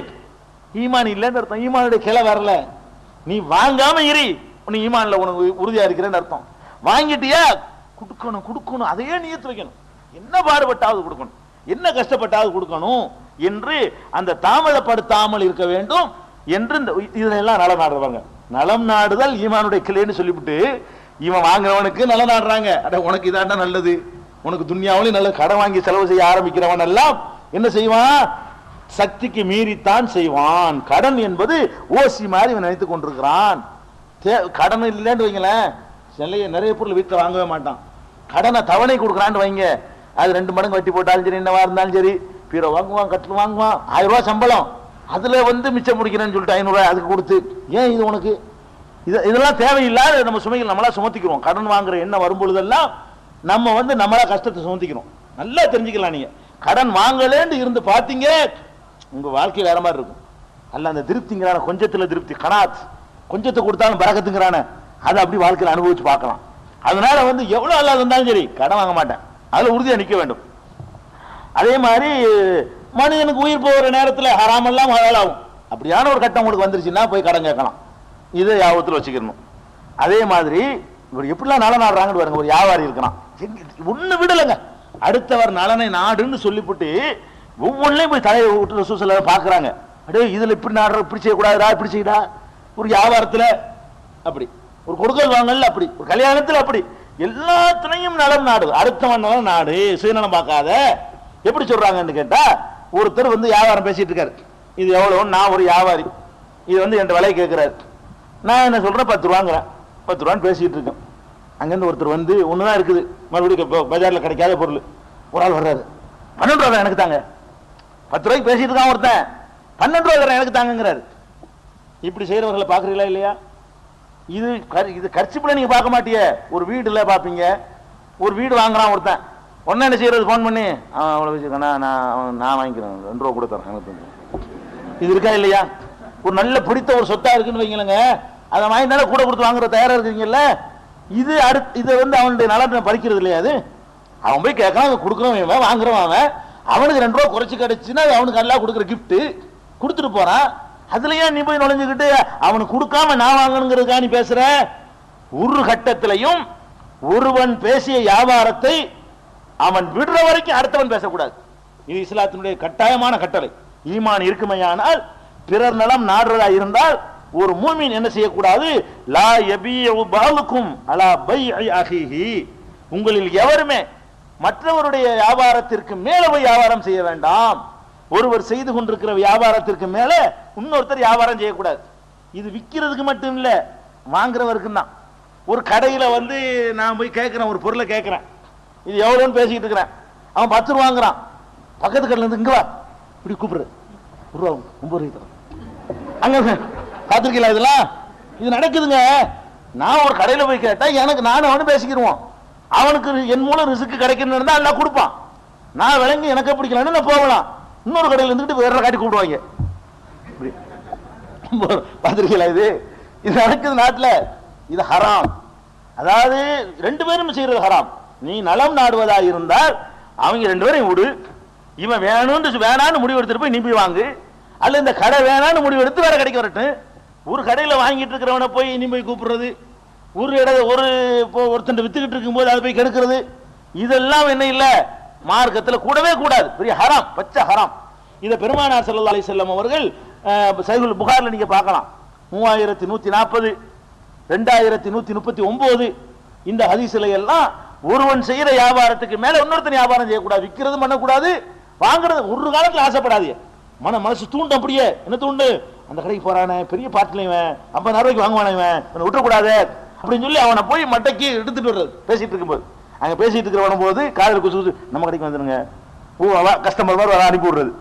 ஈமான் இல்லைன்னு அர்த்தம், ஈமானுடைய கிளை வரல. நீ வாங்காம இரு, நீ ஈமான்ல உனக்கு உறுதியா இருக்கிறேன்னு அர்த்தம். வாங்கிட்டியா கொடுக்கணும் கொடுக்கணும், அதையே நியத்து வைக்கணும். என்ன பாடுபட்டாவது கொடுக்கணும், என்ன கஷ்டப்பட்டாவது கொடுக்கணும் என்று அந்த தாமதப்படுத்தாமல் இருக்க வேண்டும் என்று இதெல்லாம் நலம் நாடுறாங்க. நலம் நாடுதல் ஈமானுடைய கிளைன்னு சொல்லிவிட்டு இவன் வாங்குறவனுக்கு நலம் நாடுறாங்க. அட உனக்கு இதாண்டா நல்லது, உனக்கு துன்யாவிலையும் நல்ல கடன் வாங்கி செலவு செய்ய ஆரம்பிக்கிறவன் எல்லாம் என்ன செய்வான், சக்திக்கு மீறித்தான் செய்வான். கடன் என்பது ஓசி மாதிரி இவன் நினைத்துக் கொண்டிருக்கிறான். கடன் இல்லைன்னு வைங்களேன், நிறைய பொருள் வீட்டில் வாங்கவே மாட்டான். கடனை தவணை கொடுக்குறான்னு வைங்க, அது 2 மடங்கு வட்டி போட்டாலும் சரி, என்னவா இருந்தாலும் சரி, பீரோ வாங்குவான், கட்டில் வாங்குவான். 1000 ரூபாய் சம்பளம், அதுல மிச்சம் முடிக்கிறேன்னு சொல்லிட்டு 500 ரூபாய் அதுக்கு கொடுத்து, ஏன் இது உனக்கு இதெல்லாம் தேவையில்லாத நம்ம சுமைகள் நம்மளா சுமத்திக்கிறோம். கடன் வாங்குற என்ன வரும்பொழுதெல்லாம் நம்ம நம்மளா கஷ்டத்தை சுமத்திக்கிறோம். நல்லா தெரிஞ்சுக்கலாம். நீங்க கடன் வாங்கலேன்னு இருந்து பாத்தீங்க, உங்க வாழ்க்கை வேற மாதிரி இருக்கும். அல்ல அந்த திருப்திங்கிறான, கொஞ்சத்துல திருப்தி, கனாத், கொஞ்சத்தை கொடுத்தாலும் பரக்கத்துங்கிறான, அதை அப்படி வாழ்க்கையில் அனுபவிச்சு பார்க்கலாம். அதனால எவ்வளவு நல்லா இருந்தாலும் சரி கடன் வாங்க மாட்டேன், அதுல உறுதியா நிக்க வேண்டும். அதே மாதிரி மனிதனுக்கு உயிர் போகிற நேரத்தில் ஹராமெல்லாம் ஹலாலாகும். அப்படியான ஒரு கட்டம் உங்களுக்கு வந்துருச்சுன்னா போய் கடன் கேட்கலாம். இதை யாபத்தில் வச்சுக்கணும். அதே மாதிரி இவர் எப்படிலாம் நலன் நாடுறாங்கன்னு பாருங்க. ஒரு வியாபாரி இருக்கிறான், ஒண்ணு விடலைங்க, அடுத்தவர் நலனை நாடுன்னு சொல்லிவிட்டு ஒவ்வொன்றையும் போய் தலையை விட்டு சூசல பாக்குறாங்க. அப்படியே இதுல இப்படி நாடுற, இப்படி செய்யக்கூடாதுடா, இப்படி செய்யடா. ஒரு வியாபாரத்துல அப்படி, ஒரு கொடுக்கல் வாங்கல அப்படி, ஒரு கல்யாணத்துல அப்படி, எல்லாத்துலயும் நலம் நாடு, அடுத்தவன் நலம் நாடு, சுயநலம் பார்க்காத. எப்படி சொல்றாங்கன்னு கேட்டா, ஒருத்தர் வியாபாரம் பேசிட்டு இருக்காரு. இது எவ்வளவு, நான் ஒரு வியாபாரி, இது என் விலை கேட்கிறாரு. நான் என்ன சொல்றேன், 10 ரூபாங்கிறேன். 10 ரூபான்னு பேசிட்டு இருக்கேன். அங்கிருந்து ஒருத்தர் ஒண்ணுதான் இருக்குது, மறுபடியும் பஜார்ல கிடைக்காத பொருள். ஒரு ஆள் வர்றாரு, 12 ரூபா எனக்கு தாங்க. 10 ரூபாய்க்கு பேசிட்டு இருக்கான் ஒருத்தன், 12 ரூபா எனக்கு தாங்கிறாரு. இப்படி செய்யறவர்களை பாக்குறீங்களா இல்லையா? இது கர்ச்சிப்புல நீங்க பார்க்க மாட்டீங்க, ஒரு வீடுல பாப்பீங்க. ஒரு வீடு வாங்குறான் ஒருத்தன், ஒன்னு என்ன செய்யறது, போன் பண்ணி அவ்வளவு வச்சுக்கண்ணா, நான் வாங்கிக்கிறேன், 2 ரூபா கூட தரேன். இது இருக்கா இல்லையா? ஒரு நல்ல பிடித்த ஒரு சொத்தா இருக்குன்னு வைங்களேங்க, அதை வாங்கினால கூட கொடுத்து வாங்குற தயாரா இருக்கீங்கல்ல. இது இது அவனுடைய நலனை பறிக்கிறது இல்லையா? அது அவன் போய் கேட்கறான், கொடுக்குறவன் வாங்குறவன், அவனுக்கு 2 ரூபா குறைச்சு கிடைச்சுன்னா அவனுக்கு நல்லா கொடுக்குற கிஃப்ட் கொடுத்துட்டு போறான். அதுலயே நீ போய் நுழைஞ்சுக்கிட்டு அவனுக்கு கொடுக்காம நான் வாங்கணுங்கிறதுக்கா நீ பேசுற? ஒரு கட்டத்திலையும் ஒருவன் பேசிய வியாபாரத்தை அவன் விடுற வரைக்கும் அடுத்தவன் பேசக்கூடாது. இது இஸ்லாத்தினுடைய கட்டாயமான கட்டளை. ஈமான் இருக்குமையானால், பிறர் நலம் நாடுறதா இருந்தால் ஒரு மூமின் என்ன செய்யக்கூடாது, லா யபீஉ பஅதுக்கும் அலா பைஇ அஹீஹி, உங்களில் எவருமே மற்றவருடைய வியாபாரத்திற்கு மேல போய் வியாபாரம் செய்ய வேண்டாம். ஒருவர் செய்து கொண்டிருக்கிற வியாபாரத்திற்கு மேல இன்னொருத்தர் வியாபாரம் செய்யக்கூடாது. இது விற்கிறதுக்கு மட்டும் இல்ல, வாங்குறவருக்கு தான். ஒரு கடையில நான் போய் கேட்கிறேன், ஒரு பொருளை கேட்கிறேன், இது எவ்வளவுன்னு பேசிட்டு இருக்கிறேன். அவன் 10 ரூபா வாங்குறான். பக்கத்து கடையில இருந்து இங்க வா, இப்படி கூப்பிடுற, 1 ரூபா 9 ரூபாய் தரும். அங்க பாத்திருக்கீங்களா? இதெல்லாம் இது நடக்குதுங்க. நான் ஒரு கடையில போய் கேட்டா எனக்கு நானும் அவனு பேசிக்கிடுவோம். அவனுக்கு என் மூலம் ரிஸ்க் கிடைக்கணும்னு இருந்தா எல்லாம் கொடுப்பான். நான் விளங்கி எனக்கு பிடிக்கலன்னு நான் போகலாம். இன்னொரு கடையில இருந்துட்டு வேற காட்டி கூப்பிடுவாங்க. பாத்திருக்கீங்களா? இது நடக்குது நாட்டுல. இது ஹராம். அதாவது 2 பேரும் செய்யறது ஹராம். நீ நலம் நாடுவதா இருந்தால் அவங்க 2 பேரையும் விடு. இவன் வேணான்னு முடிவு எடுத்துட்டு போய் நீ போய் வாங்கு, அல்ல இந்த கடை வேணான்னு முடிவு எடுத்து வேற கடைக்கு வரட்டும். ஒரு கடையில வாங்கிட்டு இருக்கிறவனை போய் நீ போய் கூப்பிடுறது, ஒருத்தன் வித்துக்கிட்டு இருக்கும் போது அதை போய் கெடுக்கிறது, இதெல்லாம் என்ன இல்ல, மார்க்கத்தில் கூடவே கூடாது. பெரிய ஹராம், பச்சை ஹராம். இதை பெருமானார் ஸல்லல்லாஹு அலைஹி வஸல்லம் அவர்கள் சஹீஹுல் புகாரில நீங்க பார்க்கலாம். 3140, 2139 இந்த ஹதீஸ்ல எல்லாம் ஒருவன் செய்யற வியாபாரத்துக்கு மேல இன்னொருத்தன் வியாபாரம் செய்யக்கூடாது, விற்கிறது பண்ணக்கூடாது, வாங்குறது ஒரு காலத்தில் ஆசைப்படாதீங்க. மனசு தூண்டு. அப்படியே என்ன தூண்டு, அந்த கடைக்கு போறானே, பெரிய பாட்டில் 50,000 ரூபாய்க்கு வாங்குவானவன், விட்டுறக்கூடாது அப்படின்னு சொல்லி அவனை போய் மட்டைக்கு எடுத்துட்டு வர்றது. பேசிட்டு இருக்கும்போது அங்க பேசிட்டு இருக்கிறவன போது காதல் குசு நம்ம கடைக்கு வந்துருங்க, கஸ்டமர் மாதிரி வர அனுப்பி விடுறது,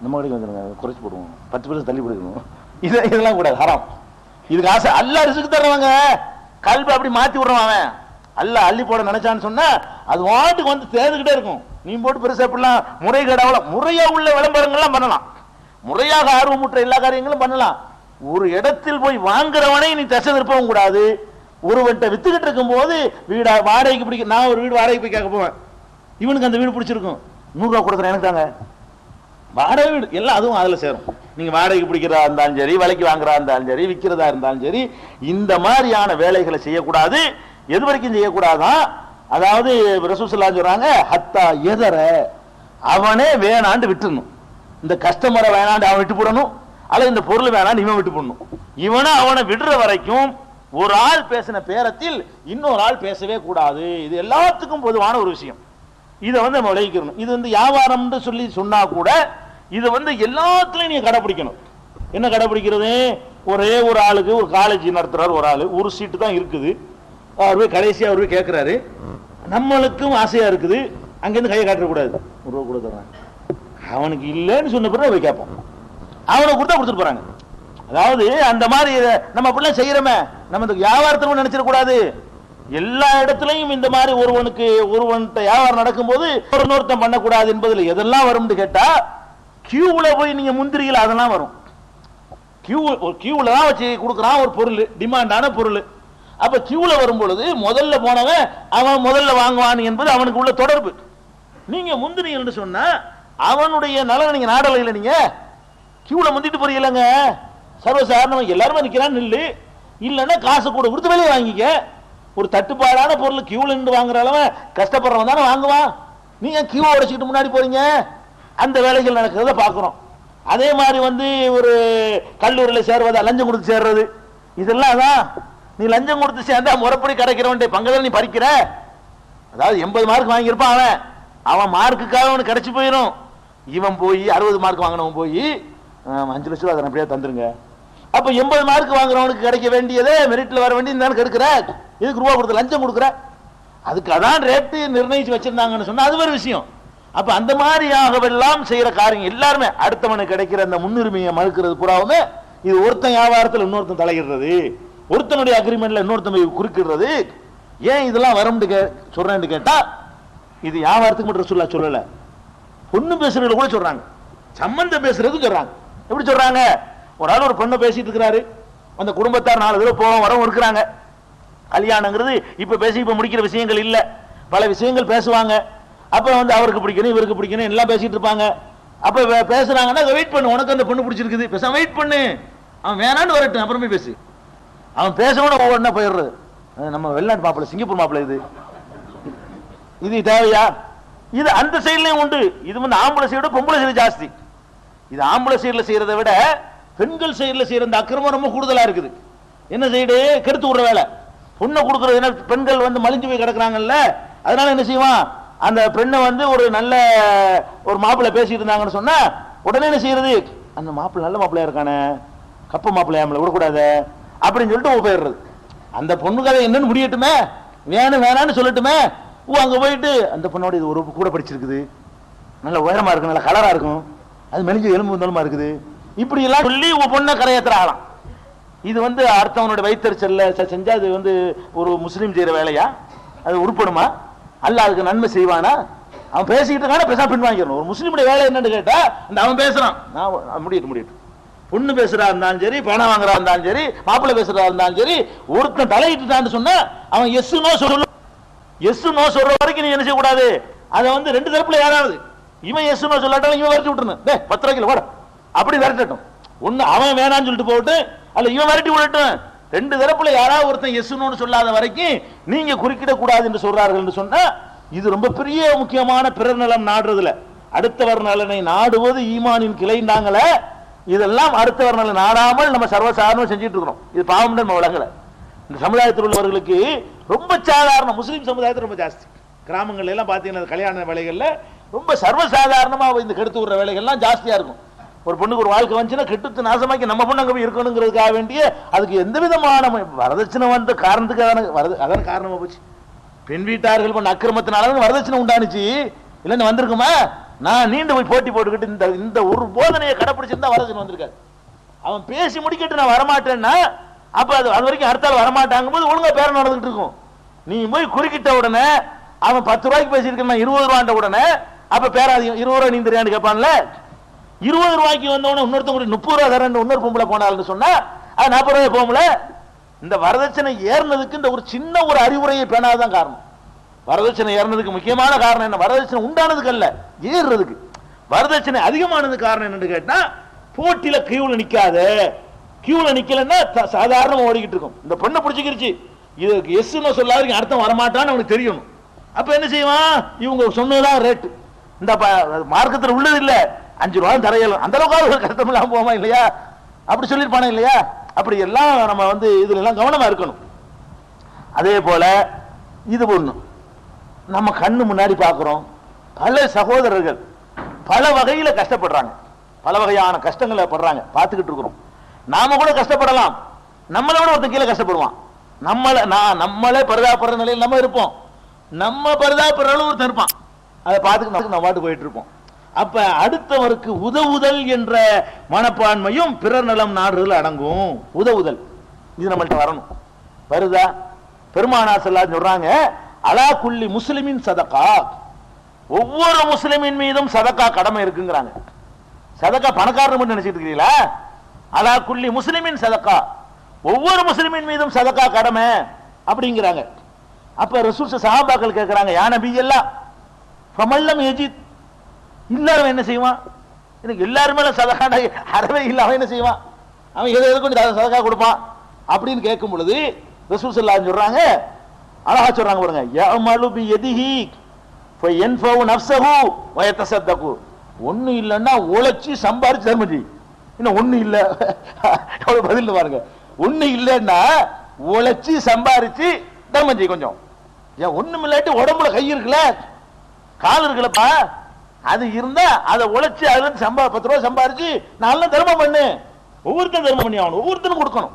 நம்ம கடைக்கு வந்துருங்க, குறைச்சு போடுவோம், 10% தள்ளி கொடுக்கணும். இதெல்லாம் கூடாது, ஹராம். இதுக்கு ஆசை. அல்லாஹ் ரிஸ்க் தர்றவங்க கல்வி அப்படி மாத்தி விடுறான் அவன். அல்ல அள்ளி போட நினைச்சான்னு சொன்னா அது வாட்டுக்கு வந்து தேர்ந்துகிட்டே இருக்கும். நீ போட்டு பெருசா எப்படிலாம் முறைகேடாவல முறையா உள்ள விளம்பரங்கள்லாம் பண்ணலாம், முறையாக ஆர்வமுற்ற எல்லா காரியங்களும் பண்ணலாம். ஒரு இடத்தில் போய் வாங்குறவனை நீ தசை திருப்பவும் கூடாது. ஒருவன்ட்ட வித்துக்கிட்டு இருக்கும் போது வீடா வாடகைக்கு பிடிக்க, நான் ஒரு வீடு வாடகைக்கு போய் கேட்க போவேன், இவனுக்கு அந்த வீடு பிடிச்சிருக்கும், 100 ரூபா கொடுக்குறேன் எனக்கு தாங்க, வாடகை வீடு எல்லாம் அதுவும் அதுல சேரும். நீங்க வாடகைக்கு பிடிக்கிறதா இருந்தாலும் சரி, விலைக்கு வாங்குறதா இருந்தாலும் சரி, விற்கிறதா இருந்தாலும் சரி, இந்த மாதிரியான வேலைகளை செய்யக்கூடாது. எது வரைக்கும் செய்யக்கூடாதான், அதாவது ரசூல் ஸல்லல்லாஹு அலைஹி சொல்றாங்க, ஹத்தா எதர, அவனே வேணாண்டு விட்டுறணும். இந்த கஸ்டமரை வேணாண்டு அவன் விட்டு போடணும், அல்லது இந்த பொருள் வேணாண்டு இவன் விட்டு போடணும். இவனை அவனை விடுற வரைக்கும் ஒரு ஆள் பேசின பேரத்தில் இன்னொரு ஆள் பேசவே கூடாது. இது எல்லாத்துக்கும் பொதுவான ஒரு விஷயம். இதை வந்து நம்ம விளைவிக்கணும். இது வந்து வியாபாரம்னு சொல்லி சொன்னா கூட இது வந்து எல்லாத்துலயும் நீங்க கடைபிடிக்கணும். என்ன கடைபிடிக்கிறது? ஒரே ஒரு ஆளுக்கு ஒரு காலேஜ் நடத்துறாரு, ஒரு ஆளு ஒரு சீட்டு தான் இருக்குது, அவர் போய் கடைசியா அவர் போய் கேட்கிறாரு, நம்மளுக்கும் ஆசையா இருக்குது, அங்கிருந்து கையை காட்டக்கூடாது, 1 ரூபா கூட தர்றாங்க, அவனுக்கு இல்லைன்னு சொன்ன பிறகு போய் கேட்போம், அவனுக்கு கொடுத்தா கொடுத்துட்டு போறாங்க. அதாவது அந்த மாதிரி நம்ம அப்படிலாம் செய்யறோமே, நம்ம இந்த வியாபாரத்தை நினைச்சிடக்கூடாது. எல்லா இடத்துலையும் இந்த மாதிரி ஒருவன்கிட்ட வியாபாரம் நடக்கும் போது இன்னொருத்தம் பண்ணக்கூடாது என்பதில் எதெல்லாம் வரும்னு கேட்டா, கியூல போய் நீங்க முந்திரிகள் அதெல்லாம் வரும். கியூல தான் வச்சு கொடுக்குறான் ஒரு பொருள், டிமாண்டான பொருள். அப்ப கியூல வரும் பொழுது முதல்ல போனவன் அவன் முதல்ல வாங்குவான் என்பது அவனுக்கு உள்ள தொடர்பு. நீங்க முந்தினீங்கன்னு சொன்னா அவனுடைய நலனை நீங்க நாடலையில, நீங்க கியூல முந்திட்டு போறீங்களங்க, சர்வசாதாரணம் எல்லாருமே நிக்கிறான் நில்லு, இல்லைன்னா காசு கூட கொடுத்து வெளியே வாங்கிக்க. ஒரு தட்டுப்பாடான பொருள் கியூல நின்று வாங்குற அளவன் கஷ்டப்படுறவன் தானே வாங்குவான். நீங்க கியூ உடைச்சிக்கிட்டு முன்னாடி போறீங்க, அந்த வேலைகள் நடக்கிறத பாக்குறோம். அதே மாதிரி வந்து ஒரு கல்லூரியில் சேர்வதா, லஞ்சம் கொடுத்து சேர்றது, இதெல்லாம் தான். நீ லஞ்சம் கொடுத்து சேர்ந்தா முறைப்படி கிடைக்கிறவன் பங்கத்தில் நீ பறிக்கிற. அதாவது 80 மார்க் வாங்கியிருப்பான் அவன் மார்க்குக்காக அவனுக்கு கிடைச்சி போயிடும். இவன் போய் 60 மார்க் வாங்கினவன் போய் 5 லட்சம் ரூபா அதை அப்படியே தந்துருங்க. அப்ப 80 மார்க் வாங்குறவனுக்கு கிடைக்க வேண்டியதே மெரிட்ல வர வேண்டியது கெடுக்கிற, இதுக்கு ரூபா கொடுத்து லஞ்சம் கொடுக்குற. அதுக்கு அதான் ரேட்டு நிர்ணயிச்சு வச்சிருந்தாங்கன்னு சொன்னா அது ஒரு விஷயம். அப்ப அந்த மாதிரியாகவெல்லாம் செய்யற காரியம் எல்லாருமே அடுத்தவனுக்கு கிடைக்கிற அந்த முன்னுரிமையை மறுக்கிறது புறாவுமே இது. ஒருத்தன் வியாபாரத்தில் இன்னொருத்தன் தலையிடுறது, ஒருத்தனுடைய அக்ரிமெண்ட்ல இன்னொருத்தன் குறுக்கிடுறது. ஏன் இதெல்லாம் வரும்னு சொல்றேன்னு கேட்டா, இது வியாபாரத்துக்கு மட்டும் ரசூலுல்லாஹ் சொல்லல, பொண்ணு பேசுறவங்க கூட சொல்றாங்க, சம்பந்தம் பேசுறதுக்கு சொல்றாங்க. எப்படி சொல்றாங்க? ஒரு ஆள் ஒரு பொண்ணை பேசிட்டு இருக்கிறாரு, அந்த குடும்பத்தார் 4 தடவை போவோம் வரவும் இருக்கிறாங்க. கல்யாணங்கிறது இப்ப பேசி இப்ப முடிக்கிற விஷயங்கள் இல்ல, பல விஷயங்கள் பேசுவாங்க. அப்ப வந்து அவருக்கு பிடிக்கணும் இவருக்கு பிடிக்கணும் எல்லாம் பேசிட்டு இருப்பாங்க. அப்ப பேசுறாங்கன்னா வெயிட் பண்ணு, உனக்கு அந்த பொண்ணு பிடிச்சிருக்குது பேச வெயிட் பண்ணு, அவன் வேணான்னு வரட்டும் அப்புறமே பேசு. அவன் பேசணும் ஒவ்வொன்னா போயிடுறது. நம்ம வெளிநாட்டு மாப்பிள்ளை, சிங்கப்பூர் மாப்பிள்ளை, இது தேவையா? இது அந்த சைட்லயும் உண்டு. இது வந்து ஆம்பளை சைடு பொம்பளை சைடு ஜாஸ்தி. இது ஆம்பளை சைடுல செய்யறதை விட பெண்கள் சைடுல செய்யற அந்த அக்கிரமம் ரொம்ப கூடுதலா இருக்குது. என்ன சைடு? கெடுத்து விடுற வேலை. பொண்ணை கொடுக்கறது என்ன, பெண்கள் வந்து மலிஞ்சு போய் கிடக்குறாங்கல்ல, அதனால என்ன செய்வான், அந்த பெண்ணை வந்து ஒரு நல்ல ஒரு மாப்பிள்ளை பேசிட்டு இருந்தாங்கன்னு சொன்னா உடனே என்ன செய்யறது, அந்த மாப்பிள்ளை நல்ல மாப்பிள்ளையா இருக்கானே, கப்ப மாப்பிள்ளையா விடக்கூடாது அப்படின்னு சொல்லிட்டு போயிடுறது. அந்த பொண்ணு கதை என்னன்னு முடியட்டுமே, வேணான்னு சொல்லட்டுமே. அங்க போயிட்டு அந்த பொண்ணோட இது ஒரு கூட படிச்சிருக்குது, நல்ல உயரமா இருக்கும், நல்ல கலரா இருக்கும், அது மெலிஞ்சு எலும்பு வந்தாலுமா இருக்குது, இப்படி எல்லாம் சொல்லி பொண்ணை கரையேற்ற ஆகலாம். இது வந்து அடுத்தவனோட வைத்தறிச்சல்ல செஞ்சா அது வந்து ஒரு முஸ்லீம் செய்யற வேலையா? அது உருப்படுமா? அல்ல அதுக்கு நன்மை செய்வானா? அவன் பேசிக்கிட்டு இருக்கான பேசா பின் வாங்கிடணும். ஒரு முஸ்லீமுடைய வேலை என்னன்னு கேட்டா, அந்த அவன் பேசுறான், நான் முடியட்டும், பொண்ணு பேசுறா இருந்தாலும் சரி, பணம் வாங்குறா இருந்தாலும் சரி, மாப்பிள்ளை பேசுறா இருந்தாலும் சரி, ஒருத்தன் தலையிட்டுட்டான்னு சொன்னா அவன் எஸ் நோ சொல்ல, எஸ் நோ சொல்ற வரைக்கும் நீ என்ன செய்யக்கூடாது, அதை வந்து 2 தரப்புல யாராவது, இவன் எஸ் நோ சொல்லாட்டாலும் இவன் விரட்டி விட்டுருணும், 10 ரூபாய்க்கு வாட அப்படி விரட்டட்டும். ஒண்ணு அவன் வேணான்னு சொல்லிட்டு போட்டு, அல்ல இவன் விரட்டி விடட்டும். 2 தரப்புல யாராவது ஒருத்தன் எஸ் நோன்னு சொல்லாத வரைக்கும் நீங்க குறுக்கிட கூடாது என்று சொல்றார்கள் என்று சொன்னா, இது ரொம்ப பெரிய முக்கியமான பிறர் நலம் நாடுறதுல. அடுத்தவர் நலனை நாடுவது ஈமானின் கிளைந்தாங்கள, இதெல்லாம் அடுத்தவர் நலன் நாடாமல் நம்ம சர்வசாதாரணம் செஞ்சுட்டு இருக்கிறோம். இது பாவம் நம்ம விளங்கல. இந்த சமுதாயத்தில் உள்ளவர்களுக்கு ரொம்ப சாதாரண, முஸ்லீம் சமுதாயத்தில் ரொம்ப ஜாஸ்தி. கிராமங்கள்ல எல்லாம் பாத்தீங்கன்னா கல்யாண வேலைகள்ல ரொம்ப சர்வசாதாரணமா இந்த கெடுத்து விடுற வேலைகள்லாம் ஜாஸ்தியா இருக்கும். ஒரு பொண்ணுக்கு ஒரு வாழ்க்கை வந்துச்சுன்னா கெடுத்து நாசமாக்கி நம்ம பொண்ணு அங்க போய் இருக்கணுங்கிறதுக்காக வேண்டிய அதுக்கு எந்த விதமான வரதட்சணை வந்த காரணத்துக்கு அதான காரணமா போச்சு. பெண் வீட்டார்கள் பண்ண அக்கிரமத்தினால வரதட்சணை உண்டானுச்சு, இல்லைன்னு வந்திருக்குமா? நான் நீண்டு போய் போட்டி போட்டுக்கிட்டு இந்த ஒரு போதனையை கடைப்பிடிச்சிருந்தா வரதட்சணை வந்திருக்காரு. அவன் பேசி முடிக்கிட்டு நான் வரமாட்டேன்னா அப்ப அது வரைக்கும் அடுத்தால் வரமாட்டாங்க போது ஒழுங்கா பேரம் நடந்துகிட்டு இருக்கும். நீ போய் குறுக்கிட்ட உடனே அவன் 10 ரூபாய்க்கு பேசியிருக்கான் 20 ரூபாண்ட உடனே அப்ப பேராதிகம் 20 ரூபாய் நீ தெரியான்னு கேட்பான்ல. 20 ரூபாய்க்கு வந்தவன இன்னொருத்தவங்க 30 ரூபாய் தரேன் இன்னொரு பொம்பளை போனாள்னு சொன்னா அது 40 ரூபாய் போகல. இந்த வரதட்சணை ஏறினதுக்கு இந்த ஒரு சின்ன ஒரு அறிவுரையை பேணாதான் காரணம். வரதட்சணை ஏறினதுக்கு முக்கியமான காரணம் என்ன? வரதட்சணை உண்டானதுக்கு அல்ல, ஏறுறதுக்கு. வரதட்சணை அதிகமானது காரணம் என்னன்னு கேட்டா போட்டியில கியூல நிக்காத. கியூல நிக்கலன்னா சாதாரணமா ஓடிக்கிட்டு இருக்கும். இந்த பொண்ணை பிடிச்சிக்கிருச்சு, இதுக்கு எஸ்ன்னு சொல்லாத அர்த்தம் வரமாட்டான்னு அவனுக்கு தெரியும். அப்ப என்ன செய்வான்? இவங்க சொன்னதுதான் ரேட்டு. இந்த மார்க்கத்தில் உள்ளது இல்ல 5 ரூபாய் தரையலாம் அந்த அளவுக்கு கஷ்டம் இல்லாம போமா இல்லையா? அப்படி சொல்லிருப்பானே இல்லையா? அப்படி எல்லாம் நம்ம இதுல எல்லாம் கவனமா இருக்கணும். அதே போல இது ஒண்ணு நம்ம கண்ணு முன்னாடி பார்க்கிறோம். பல சகோதரர்கள் பல வகையில கஷ்டப்படுறாங்க, பல வகையான கஷ்டங்களை படுறாங்க, பார்த்துக்கிட்டு இருக்கிறோம். நாம கூட கஷ்டப்படலாம், நம்மளை விட ஒருத்தன் கீழே கஷ்டப்படுவான். நம்மளே பரிதாபப்படுற நிலையில் நம்ம இருப்போம், நம்ம பரிதாபப்படுற அளவு ஒருத்தன் இருப்பான். அதை பார்த்துக்கிட்டு நம்ம பாட்டு போயிட்டு இருப்போம். அப்ப அடுத்தவருக்கு உதவுதல் என்ற மனப்பான்மையும் பிறர் நலம் நாடுகள் அடங்கும். உதவுதல் இது நம்மள்ட்ட வரணும். வருதா? பெருமானார் ஸல்லல்லாஹு அலைஹி சொல்றாங்க, அலா குல்லி முஸ்லிமின் சதகா, ஒவ்வொரு முஸ்லிமின் மீதும் சதகா கடமை இருக்குங்கிறாங்க. சதகா பணக்காரர் மட்டும் நினைச்சிட்டு இருக்கிறீங்களா? அலா குல்லி முஸ்லிமின் சதகா, ஒவ்வொரு முஸ்லிமின் மீதும் சதகா கடமை அப்படிங்கிறாங்க. அப்ப ரசூல் சஹாபாக்கள் கேட்கிறாங்க, யா நபி அல்லாஹ் ஃபமல்லம் யஜித், எல்லாரும் என்ன செய்வான்? எனக்கு எல்லாருமே சதகா அறவே இல்லை, அவன் என்ன செய்வான்? அவன் எதுக்கு சதகா கொடுப்பான் அப்படின்னு கேட்கும் பொழுது ரசூல் ஸல்லல்லாஹு அலைஹி சொல்றாங்க, அழகா சொல்றாங்க பாருங்க, யஅமலு பி யதிஹி ஃபயன்ஃபவு நஃப்ஸஹு வ யதஸத்தகு, ஒண்ணு இல்லன்னா உழைச்சி சம்பாரிச்சு தர்மம் செய். இன்னும் ஒண்ணு இல்ல, எவ்வளவு பதில் பாருங்க. ஒண்ணு இல்லன்னா உழைச்சி சம்பாரிச்சு தர்மம் செய். கொஞ்சம் ஏன் ஒண்ணும் இல்லாட்டி உடம்புல கை இருக்குல்ல, கால் இருக்குல்லப்பா, அது இருந்தா அதை உழைச்சி அதுல 10 ரூபாய் சம்பாரிச்சு நான்லாம் தர்மம் பண்ணு. ஒவ்வொருத்தரும் தர்மம் பண்ணி ஆகணும், ஒவ்வொருத்தரும் கொடுக்கணும்,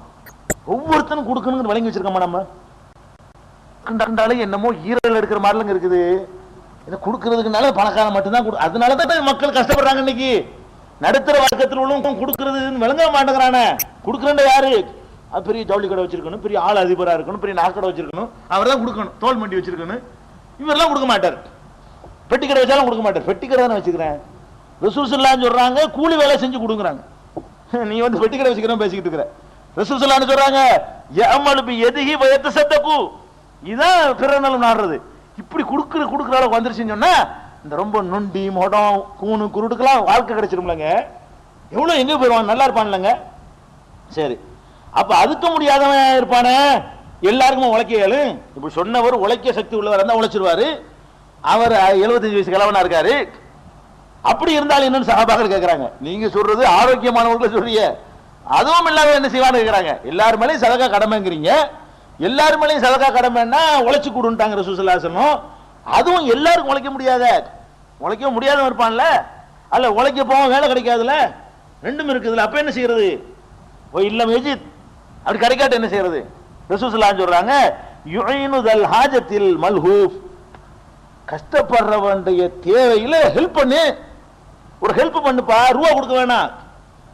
ஒவ்வொருத்தரும் கொடுக்கணும்னு வழங்கி வச்சிருக்கோமா? நம்ம கண்டாலே என்னமோ ஈரல் எடுக்கிற மாதிரிலாம் இருக்குது. இதை கொடுக்கறதுக்குனால பணக்காரன் மட்டும்தான் அதனால தான் மக்கள் கஷ்டப்படுறாங்க. இன்னைக்கு நடுத்தர வர்க்கத்தில் உள்ளவங்க கொடுக்கறது விளங்க மாட்டேங்கிறானே. கொடுக்குறேன் யாரு? அது பெரிய ஜவுளி கடை வச்சிருக்கணும், பெரிய ஆள் அதிபரா இருக்கணும், பெரிய நாக்கடை வச்சிருக்கணும், அவர் தான் கொடுக்கணும். தோல் மண்டி வச்சிருக்கணும், இவரெல்லாம் கொடுக்க மாட்டார். பெட்டி கடை வச்சாலும் கொடுக்க மாட்டார், பெட்டி கடை தானே வச்சுக்கிறேன். ரசூல் ஸல்லல்லாஹு அலைஹி சொல்றாங்க, கூலி வேலை செஞ்சு கொடுக்குறாங்க. நீ பெட்டி கடை வச்சுக்கிறேன் பேசிக்கிட்டு இருக்கிற. ரசூல் ஸல்லல்லாஹு அலைஹி சொல்றாங்க, யஅமலு பி யதிஹி வ யதஸத்தகு, இதான் பிறர் நலம் நாடுறது. இப்படி கொடுக்குற அளவுக்கு வந்துருச்சுன்னு சொன்னா இந்த ரொம்ப நொண்டி மொடம் கூணு குருட்டுக்கெல்லாம் வாழ்க்கை கிடைச்சிரும்லங்க. எவ்வளவு எங்க போயிருவான், நல்லா இருப்பான்லங்க. சரி, அப்ப அதுக்கு முடியாதவன் இருப்பானே, எல்லாருக்கும் உழைக்க இயலு. இப்படி சொன்னவர் உழைக்க சக்தி உள்ளவர் இருந்தா உழைச்சிருவாரு. அவர் 75 வயசு கிழவனா இருக்காரு. அப்படி இருந்தாலும் என்னன்னு சஹாபாக்கள் கேட்கிறாங்க, நீங்க சொல்றது ஆரோக்கியமானவர்களை சொல்றீங்க, அதுவும் இல்லாம என்ன செய்வான்னு கேட்கிறாங்க. எல்லாரும் மேலேயும் சதகா கடமைங்கிறீங்க, எல்லாரும் மேலேயும் சதகா கடமைன்னா உழைச்சு கொடுன்ட்டாங்க ரசூல் ஸல்லல்லாஹு அலைஹி வஸல்லம். அதுவும் எல்லாருக்கும் உழைக்க முடியாத, உழைக்க முடியாதவன் இருப்பான்ல, அல்ல உழைக்க போவோம் வேலை கிடைக்காதுல, ரெண்டும் இருக்குதுல. அப்ப என்ன செய்யறது? இல்லம் எஜித், அப்படி கிடைக்காட்டு என்ன செய்யறது? ரசூல் ஸல்லல்லாஹு அலைஹி சொல்றாங்க, யுஈனுதல் ஹாஜத்தில் மல்ஹூஃப், கஷ்டப்படுறவனுடைய தேவையில ஹெல்ப் பண்ணு, ஒரு ஹெல்ப் பண்ணுப்பா. ரூபா கொடுக்க வேணாம்,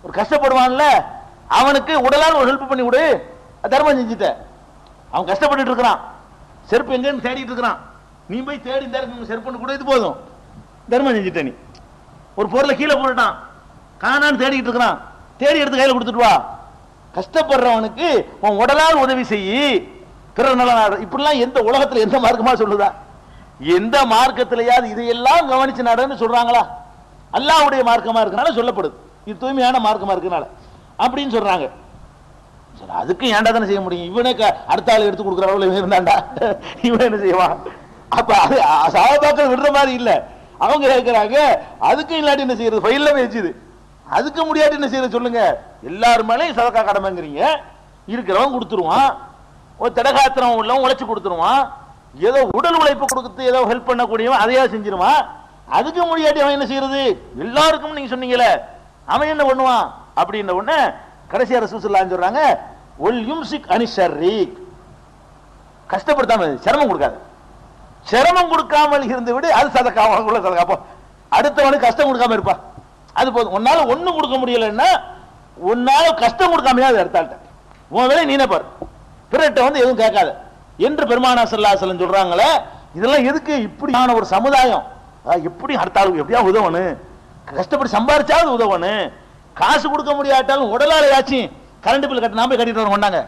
ஒரு கஷ்டப்படுவான்ல அவனுக்கு உடலால் ஒரு ஹெல்ப் பண்ணி விடு, தர்மம் செஞ்சுட்ட. அவன் கஷ்டப்பட்டு இருக்கிறான், செருப்பு எங்கன்னு தேடிட்டு இருக்கிறான், நீ போய் தேடி செருப்பு கூட, இது போதும், தர்மம் செஞ்சுட்ட. நீ ஒரு பொருளை கீழே போட்டுட்டான், காணான்னு தேடிட்டு இருக்கிறான், தேடி எடுத்து கையில கொடுத்துட்டு வா. கஷ்டப்படுறவனுக்கு உன் உடலால் உதவி செய்யி, பிறர் நல நாடு. இப்படிலாம் எந்த உலகத்துல எந்த மார்க்கமா சொல்லுதா? எந்த மார்க்கத்திலேயாவது இதையெல்லாம் கவனிச்சு நடன்னு சொல்றாங்களா? அல்லாஹ்வுடைய மார்க்கமா இருக்கனால சொல்லப்படுது, இது தூய்மையான மார்க்கமா இருக்கனால அப்படின்னு சொல்றாங்க. அதுக்கு ஏன்டா தானே செய்ய முடியும்? இவனே அடுத்த ஆள் எடுத்து கொடுக்குற அளவுல இவன் இருந்தாண்டா, இவன் என்ன செய்வான்? அப்ப அது சஹாபாக்கள் விடுற மாதிரி இல்ல. அவங்க கேட்கிறாங்க, அதுக்கு இல்லாட்டி என்ன செய்யறது? ஃபைல்ல வச்சுது, அதுக்கு முடியாட்டி என்ன செய்யறது சொல்லுங்க? எல்லாரும் மேலேயும் சதகா கடமைங்கிறீங்க, இருக்கிறவன் கொடுத்துருவான், ஒரு தடகாத்திரம் உள்ளவன் உழைச்சு கொடுத்துருவான், ஏதோ உடல் உழைப்பு கொடுத்து ஏதோ ஹெல்ப் பண்ணக்கூடியவன் அதையா செஞ்சிருவான். அதுக்கு முடியாட்டி அவன் என்ன செய்யறது? எல்லாருக்கும் நீங்க சொன்னீங்களே, அவன் என்ன பண்ணுவான் அப்படின்ன உடனே கடைசியா ரசூல் ஸல்லல்லாஹு அலைஹி சொல்றாங்க, ஒல் யும்சிக் அனி ஷர்ரி, கஷ்டப்படுத்தாம சிரமம் கொடுக்காது, சிரமம் கொடுக்காமல் இருந்து விடு, அது சதகா. உள்ள சதகா. அப்போ அடுத்தவனுக்கு கஷ்டம் கொடுக்காம இருப்பா, அது போதும். உன்னால ஒண்ணு கொடுக்க முடியலன்னா உன்னால கஷ்டம் கொடுக்காமையா அது அடுத்தாள்கிட்ட உன் வேலை நீனே பாரு, பிறட்ட வந்து எதுவும் கேட்காத என்று பெருமானார் ஸல்லல்லாஹு அலைஹி வஸல்லம் சொல்றாங்களே. இதெல்லாம் எதுக்கு? இப்படியான ஒரு சமுதாயம் எப்படி அடுத்த ஆளுக்கு எப்படியா உதவணும், கஷ்டப்பட்டு சம்பாரிச்சாவது உதவணும், காசு கொடுக்க முடியாட்டாலும் உடலாளையாச்சும் கரண்ட் பில் கட்ட நாம கட்டிட்டு வர மாட்டாங்க.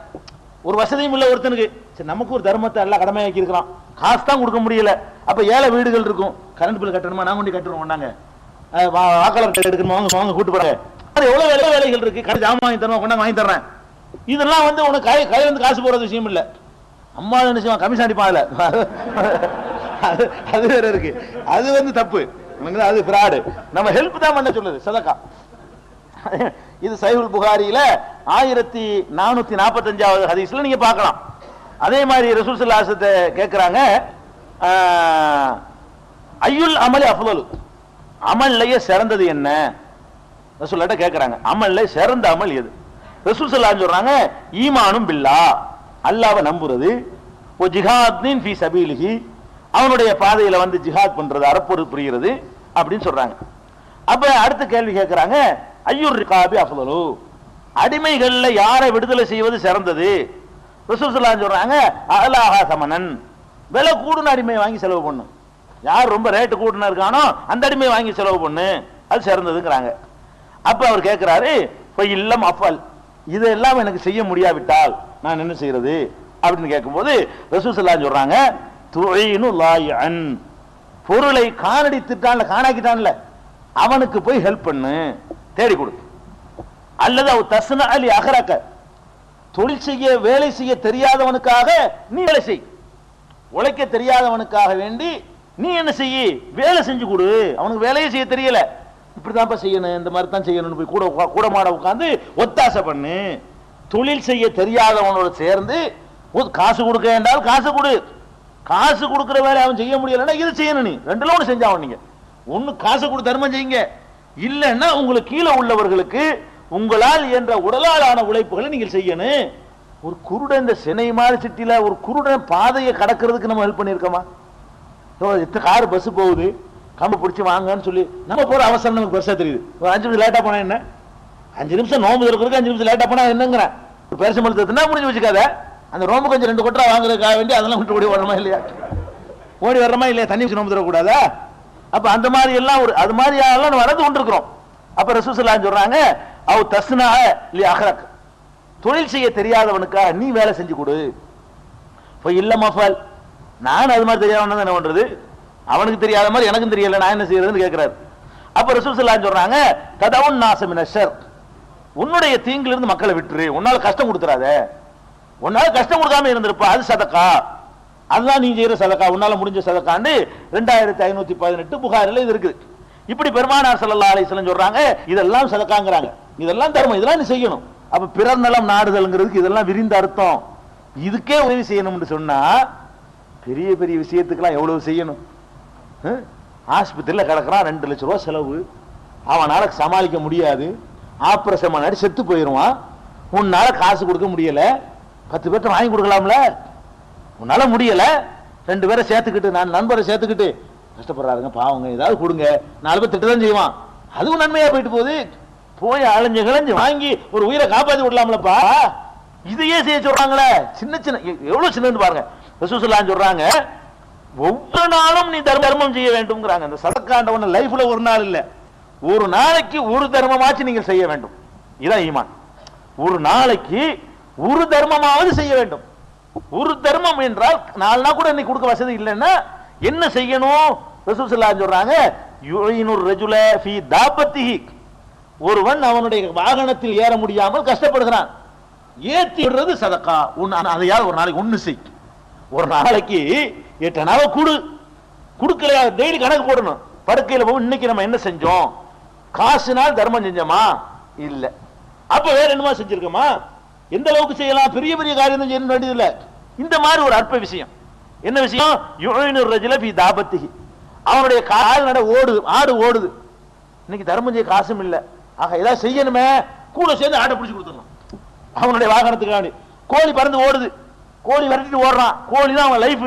ஒரு வசதியும் இல்லை ஒருத்தனுக்கு, சரி நமக்கு ஒரு தர்மத்தை எல்லாம் கடமையாக்கி இருக்கிறான், காசு தான் கொடுக்க முடியல, அப்ப ஏழை வீடுகள் இருக்கும், கரண்ட் பில் கட்டணுமா நான் கொண்டு கட்டுறோம் மாட்டாங்க, வாக்காளர் எடுக்கணுமா வாங்க கூட்டு போறாங்க. எவ்வளவு வேலைகள் இருக்கு, கடை ஜாமான் வாங்கி தரணும் கொண்டாந்து வாங்கி தர்றேன். இதெல்லாம் வந்து உனக்கு கையில இருந்து காசு போறது விஷயம் இல்ல. அம்மா என்ன செய்வான், கமிஷன் அடிப்பாங்கல்ல, அது வேற இருக்கு, அது வந்து தப்பு, அது ஃப்ராடு. நம்ம ஹெல்ப் தான் பண்ண சொல்லுது சதகா. இது சஹீஹுல் புகாரியில 1445வது ஹதீஸ்ல நீங்க பார்க்கலாம். அதே மாதிரி ரசூல் ஸல்லல்லாஹு அலைஹி வஸல்லம் கேக்குறாங்க, ஐயுல் அமலி அஃலலு, அமல்லையே சிறந்தது என்ன? ரசூல்ட்ட கேக்குறாங்க, அமல்ல சிறந்த அமல் எது? ரசூல் ஸல்லல்லாஹு அலைஹி வஸல்லம் சொல்றாங்க, ஈமானும் பில்லாஹ், அல்லாஹ்வை நம்புறது, ஓ ஜிஹாத்தின் ஃபீ சபீலிஹி, அவனுடைய பாதையில வந்து ஜிஹாத் பண்றது, அறப்பொரு புரிகிறது அப்படின்னு சொல்றாங்க. அப்ப அடுத்த கேள்வி கேட்கிறாங்க, ஐயுர் ரிகாபி அஃலலு, அடிமைகள்ல யாரை விடுதலை செய்வது சிறந்தது? ரசூல் ஸல்லல்லாஹு அலைஹி வஸல்லம் சொல்றாங்க, அலாஹா சமனன், விலை கூடுன அடிமையை வாங்கி செலவு பண்ணு, யார் ரொம்ப ரேட்டு கூடுன இருக்கானோ அந்த அடிமையை வாங்கி செலவு பண்ணு, அது சிறந்ததுங்கிறாங்க. அப்ப அவர் கேட்கிறாரு, இல்லம் அஃபல், இதெல்லாம் எனக்கு செய்ய முடியாவிட்டால் நான் என்ன செய்யறது அப்படின்னு கேட்கும்போது ரசூல் ஸல்லல்லாஹு அலைஹி வஸல்லம் சொல்றாங்க, துஈனு லாயன், பொருளை காணடித்துட்டான்ல, காணாக்கிட்டான்ல, அவனுக்கு போய் ஹெல்ப் பண்ணு, தேடி கொடு. அல்லது அவ தஸ்னா அலி அகரக்க, தொழில் செய்ய வேலை செய்ய தெரியாதவனுக்காக நீ வேலை செய், உழைக்க தெரியாதவனுக்காக வேண்டி நீ என்ன செய்ய, வேலை செஞ்சு கொடு, அவனுக்கு வேலையை செய்ய தெரியல, இப்படிதான் செய்யணும், இந்த மாதிரி தான் செய்யணும்னு போய் கூட மாட உட்கார்ந்து ஒத்தாசை பண்ணு. தொழில் செய்ய தெரியாதவனோட சேர்ந்து காசு கொடுக்க வேண்டால் காசு கொடு, காசு கொடுக்கிற வேலை அவன் செய்ய முடியலன்னா இது செய்யணும், நீ ரெண்டுல ஒண்ணு செஞ்சாவன். நீங்க ஒண்ணு காசு கொடு தர்மம் செய்யுங்க, இல்லைன்னா உங்களுக்கு கீழே உள்ளவர்களுக்கு உங்களால் என்ற உடலாலான உழைப்புகளை நீங்கள் செய்யணும். ஒரு குருடன், இந்த சென்னை மாதிரி சிட்டில ஒரு குருடன் பாதையை கடக்கிறதுக்கு நம்ம ஹெல்ப் பண்ணிருக்கோமா? கார் பஸ் போகுது, கம்பு பிடிச்சி வாங்கன்னு சொல்லி நம்ம போற அவசரம் நமக்கு பெருசா தெரியுது. ஒரு 5 நிமிஷம் லேட்டா போனா என்ன, 5 நிமிஷம் நோம்பு இருக்கிறதுக்கு 5 நிமிஷம் லேட்டா போனா என்னங்கிற பெருசு மழுத்துனா முடிஞ்சு வச்சுக்காத, அந்த நோம்பு கொஞ்சம் 2 கொட்டா வாங்குறதுக்காக வேண்டி அதெல்லாம் விட்டு ஓடி வரமா இல்லையா, ஓடி வர்றமா இல்லையா, தண்ணி வச்சு நோம்பு தரக்கூடாதா? அப்ப அந்த மாதிரி எல்லாம் ஒரு அது மாதிரி எல்லாம் வளர்ந்து கொண்டிருக்கிறோம். அப்ப ரசூல் ஸல்லல்லாஹு அலைஹி வஸல்லம் சொல்றாங்க, அவ் தஸ்னா லி அஹ்ரக், தொழில் செய்ய தெரியாதவனுக்காக நீ வேலை செஞ்சு கொடு. இல்ல மஃபல், நான் அது மாதிரி தெரியாதவன் என்ன பண்றது, அவனுக்கு தெரியாத மாதிரி எனக்கும் தெரியல, நான் என்ன செய்யறதுன்னு கேட்கிறாரு. அப்ப ரசூல் ஸல்லல்லாஹு அலைஹி வஸல்லம் சொல்றாங்க, ததவுன் நாஸ மின ஷர், உன்னுடைய தீங்கில இருந்து மக்களை விட்டுரு, உன்னால கஷ்டம் கொடுத்துறாத, உன்னால கஷ்டம் கொடுக்காம இருந்திருப்பா, அது சதகா, அதுதான் நீ செய்யற சதகா, உன்னால முடிஞ்ச சதகான்னு 2518 புகாரில இது இருக்குது. இப்படி பெருமானார் ஸல்லல்லாஹு அலைஹி வஸல்லம் சொல்றாங்க, இதெல்லாம் சதகாங்கறாங்க, இதெல்லாம் தர்மம், இதெல்லாம் நீ செய்யணும். அப்ப பிறர் நலம் நாடுதல்ங்கிறதுக்கு இதெல்லாம் விரிந்த அர்த்தம். இதுக்கே உதவி செய்யணும்னு சொன்னா பெரிய பெரிய விஷயத்துக்கெல்லாம் எவ்வளவு செய்யணும்? ஆஸ்பத்திரியில் கிடக்கிறான், 2 லட்சம் ரூபாய் செலவு, அவனால சமாளிக்க முடியாது, ஆபரேஷன் பண்ணாடி செத்து போயிருவான், உன்னால காசு கொடுக்க முடியல, 10 பேர்ட்ட வாங்கி கொடுக்கலாம்ல, உன்னால முடியல, 2 பேரை சேர்த்துக்கிட்டு, நான் நண்பரை சேர்த்துக்கிட்டு கஷ்டப்படுறாருங்க பாவங்க ஏதாவது கொடுங்க, 4 பேர் திட்டு தான் செய்வான், அதுவும் நன்மையா போயிட்டு போகுது, போய் அலைஞ்சு கிழஞ்சு வாங்கி ஒரு உயிரை காப்பாற்றி விடலாம்லப்பா. இதையே செய்ய சொல்றாங்களே, சின்ன சின்ன எவ்வளவு சின்னன்னு பாருங்க. ரசூல் ஸல்லல்லாஹு அலைஹி வஸல்லம் சொல்றாங்க, ஒவ்வொரு நாளும் நீ தர்மம் செய்ய வேண்டும்ங்கறாங்க. அந்த சதக்காண்டவன லைஃப்ல ஒரு நாள் இல்ல, ஒரு நாளைக்கு ஒரு தர்மமாச்சு நீங்கள் செய்ய வேண்டும். இதான் ஈமான். ஒரு நாளைக்கு ஒரு தர்மமாவது செய்ய வேண்டும். ஒரு தர்மம் என்றால் 4 நாள் கூட இன்னைக்கு கொடுக்க வசதி இல்லைன்னா என்ன செய்யணும்? ரசூல் ஸல்லல்லாஹு அலைஹி வஸல்லம் சொல்றாங்க, யுஈனுர் ரஜுல ஃபீ தாபத்திஹி, ஒருவன் அவனுடைய வாகனத்தில் ஏற முடியாமல் கஷ்டப்படுகிறான், ஏத்தி விடுறது சதக்கா. அதையாவது ஒரு நாளைக்கு ஒண்ணு செய், ஒரு நாளைக்கு 8 அணாவை கொடுக்கலையா, டெய்லி கணக்கு போடணும். படுக்கையில போய் இன்னைக்கு நம்ம என்ன செஞ்சோம், காசுனால் தர்மம் செஞ்சோமா இல்ல, அப்ப வேற என்னமா செஞ்சிருக்கோமா, எந்த அளவுக்கு செய்யலாம், பெரிய பெரிய காரியம் செய்ய வேண்டியதில்லை. இந்த மாதிரி ஒரு அற்ப விஷயம். என்ன விஷயம்? யுஈனுர் ரஜுல ஃபீ தாபத்திஹி, அவனுடைய கால்நடை ஓடுது, ஆடு ஓடுது, இன்னைக்கு தர்மம் செய்ய காசும் இல்ல, ஆக ஏதாவது செய்யணுமே, கூட சேர்ந்து ஆட்டை பிடிச்சி கொடுத்துடணும் அவனுடைய வாகனத்துக்காண்டி. கோழி பறந்து ஓடுது, கோழி விரட்டிட்டு ஓடுறான், கோழி தான் அவன் லைஃப்,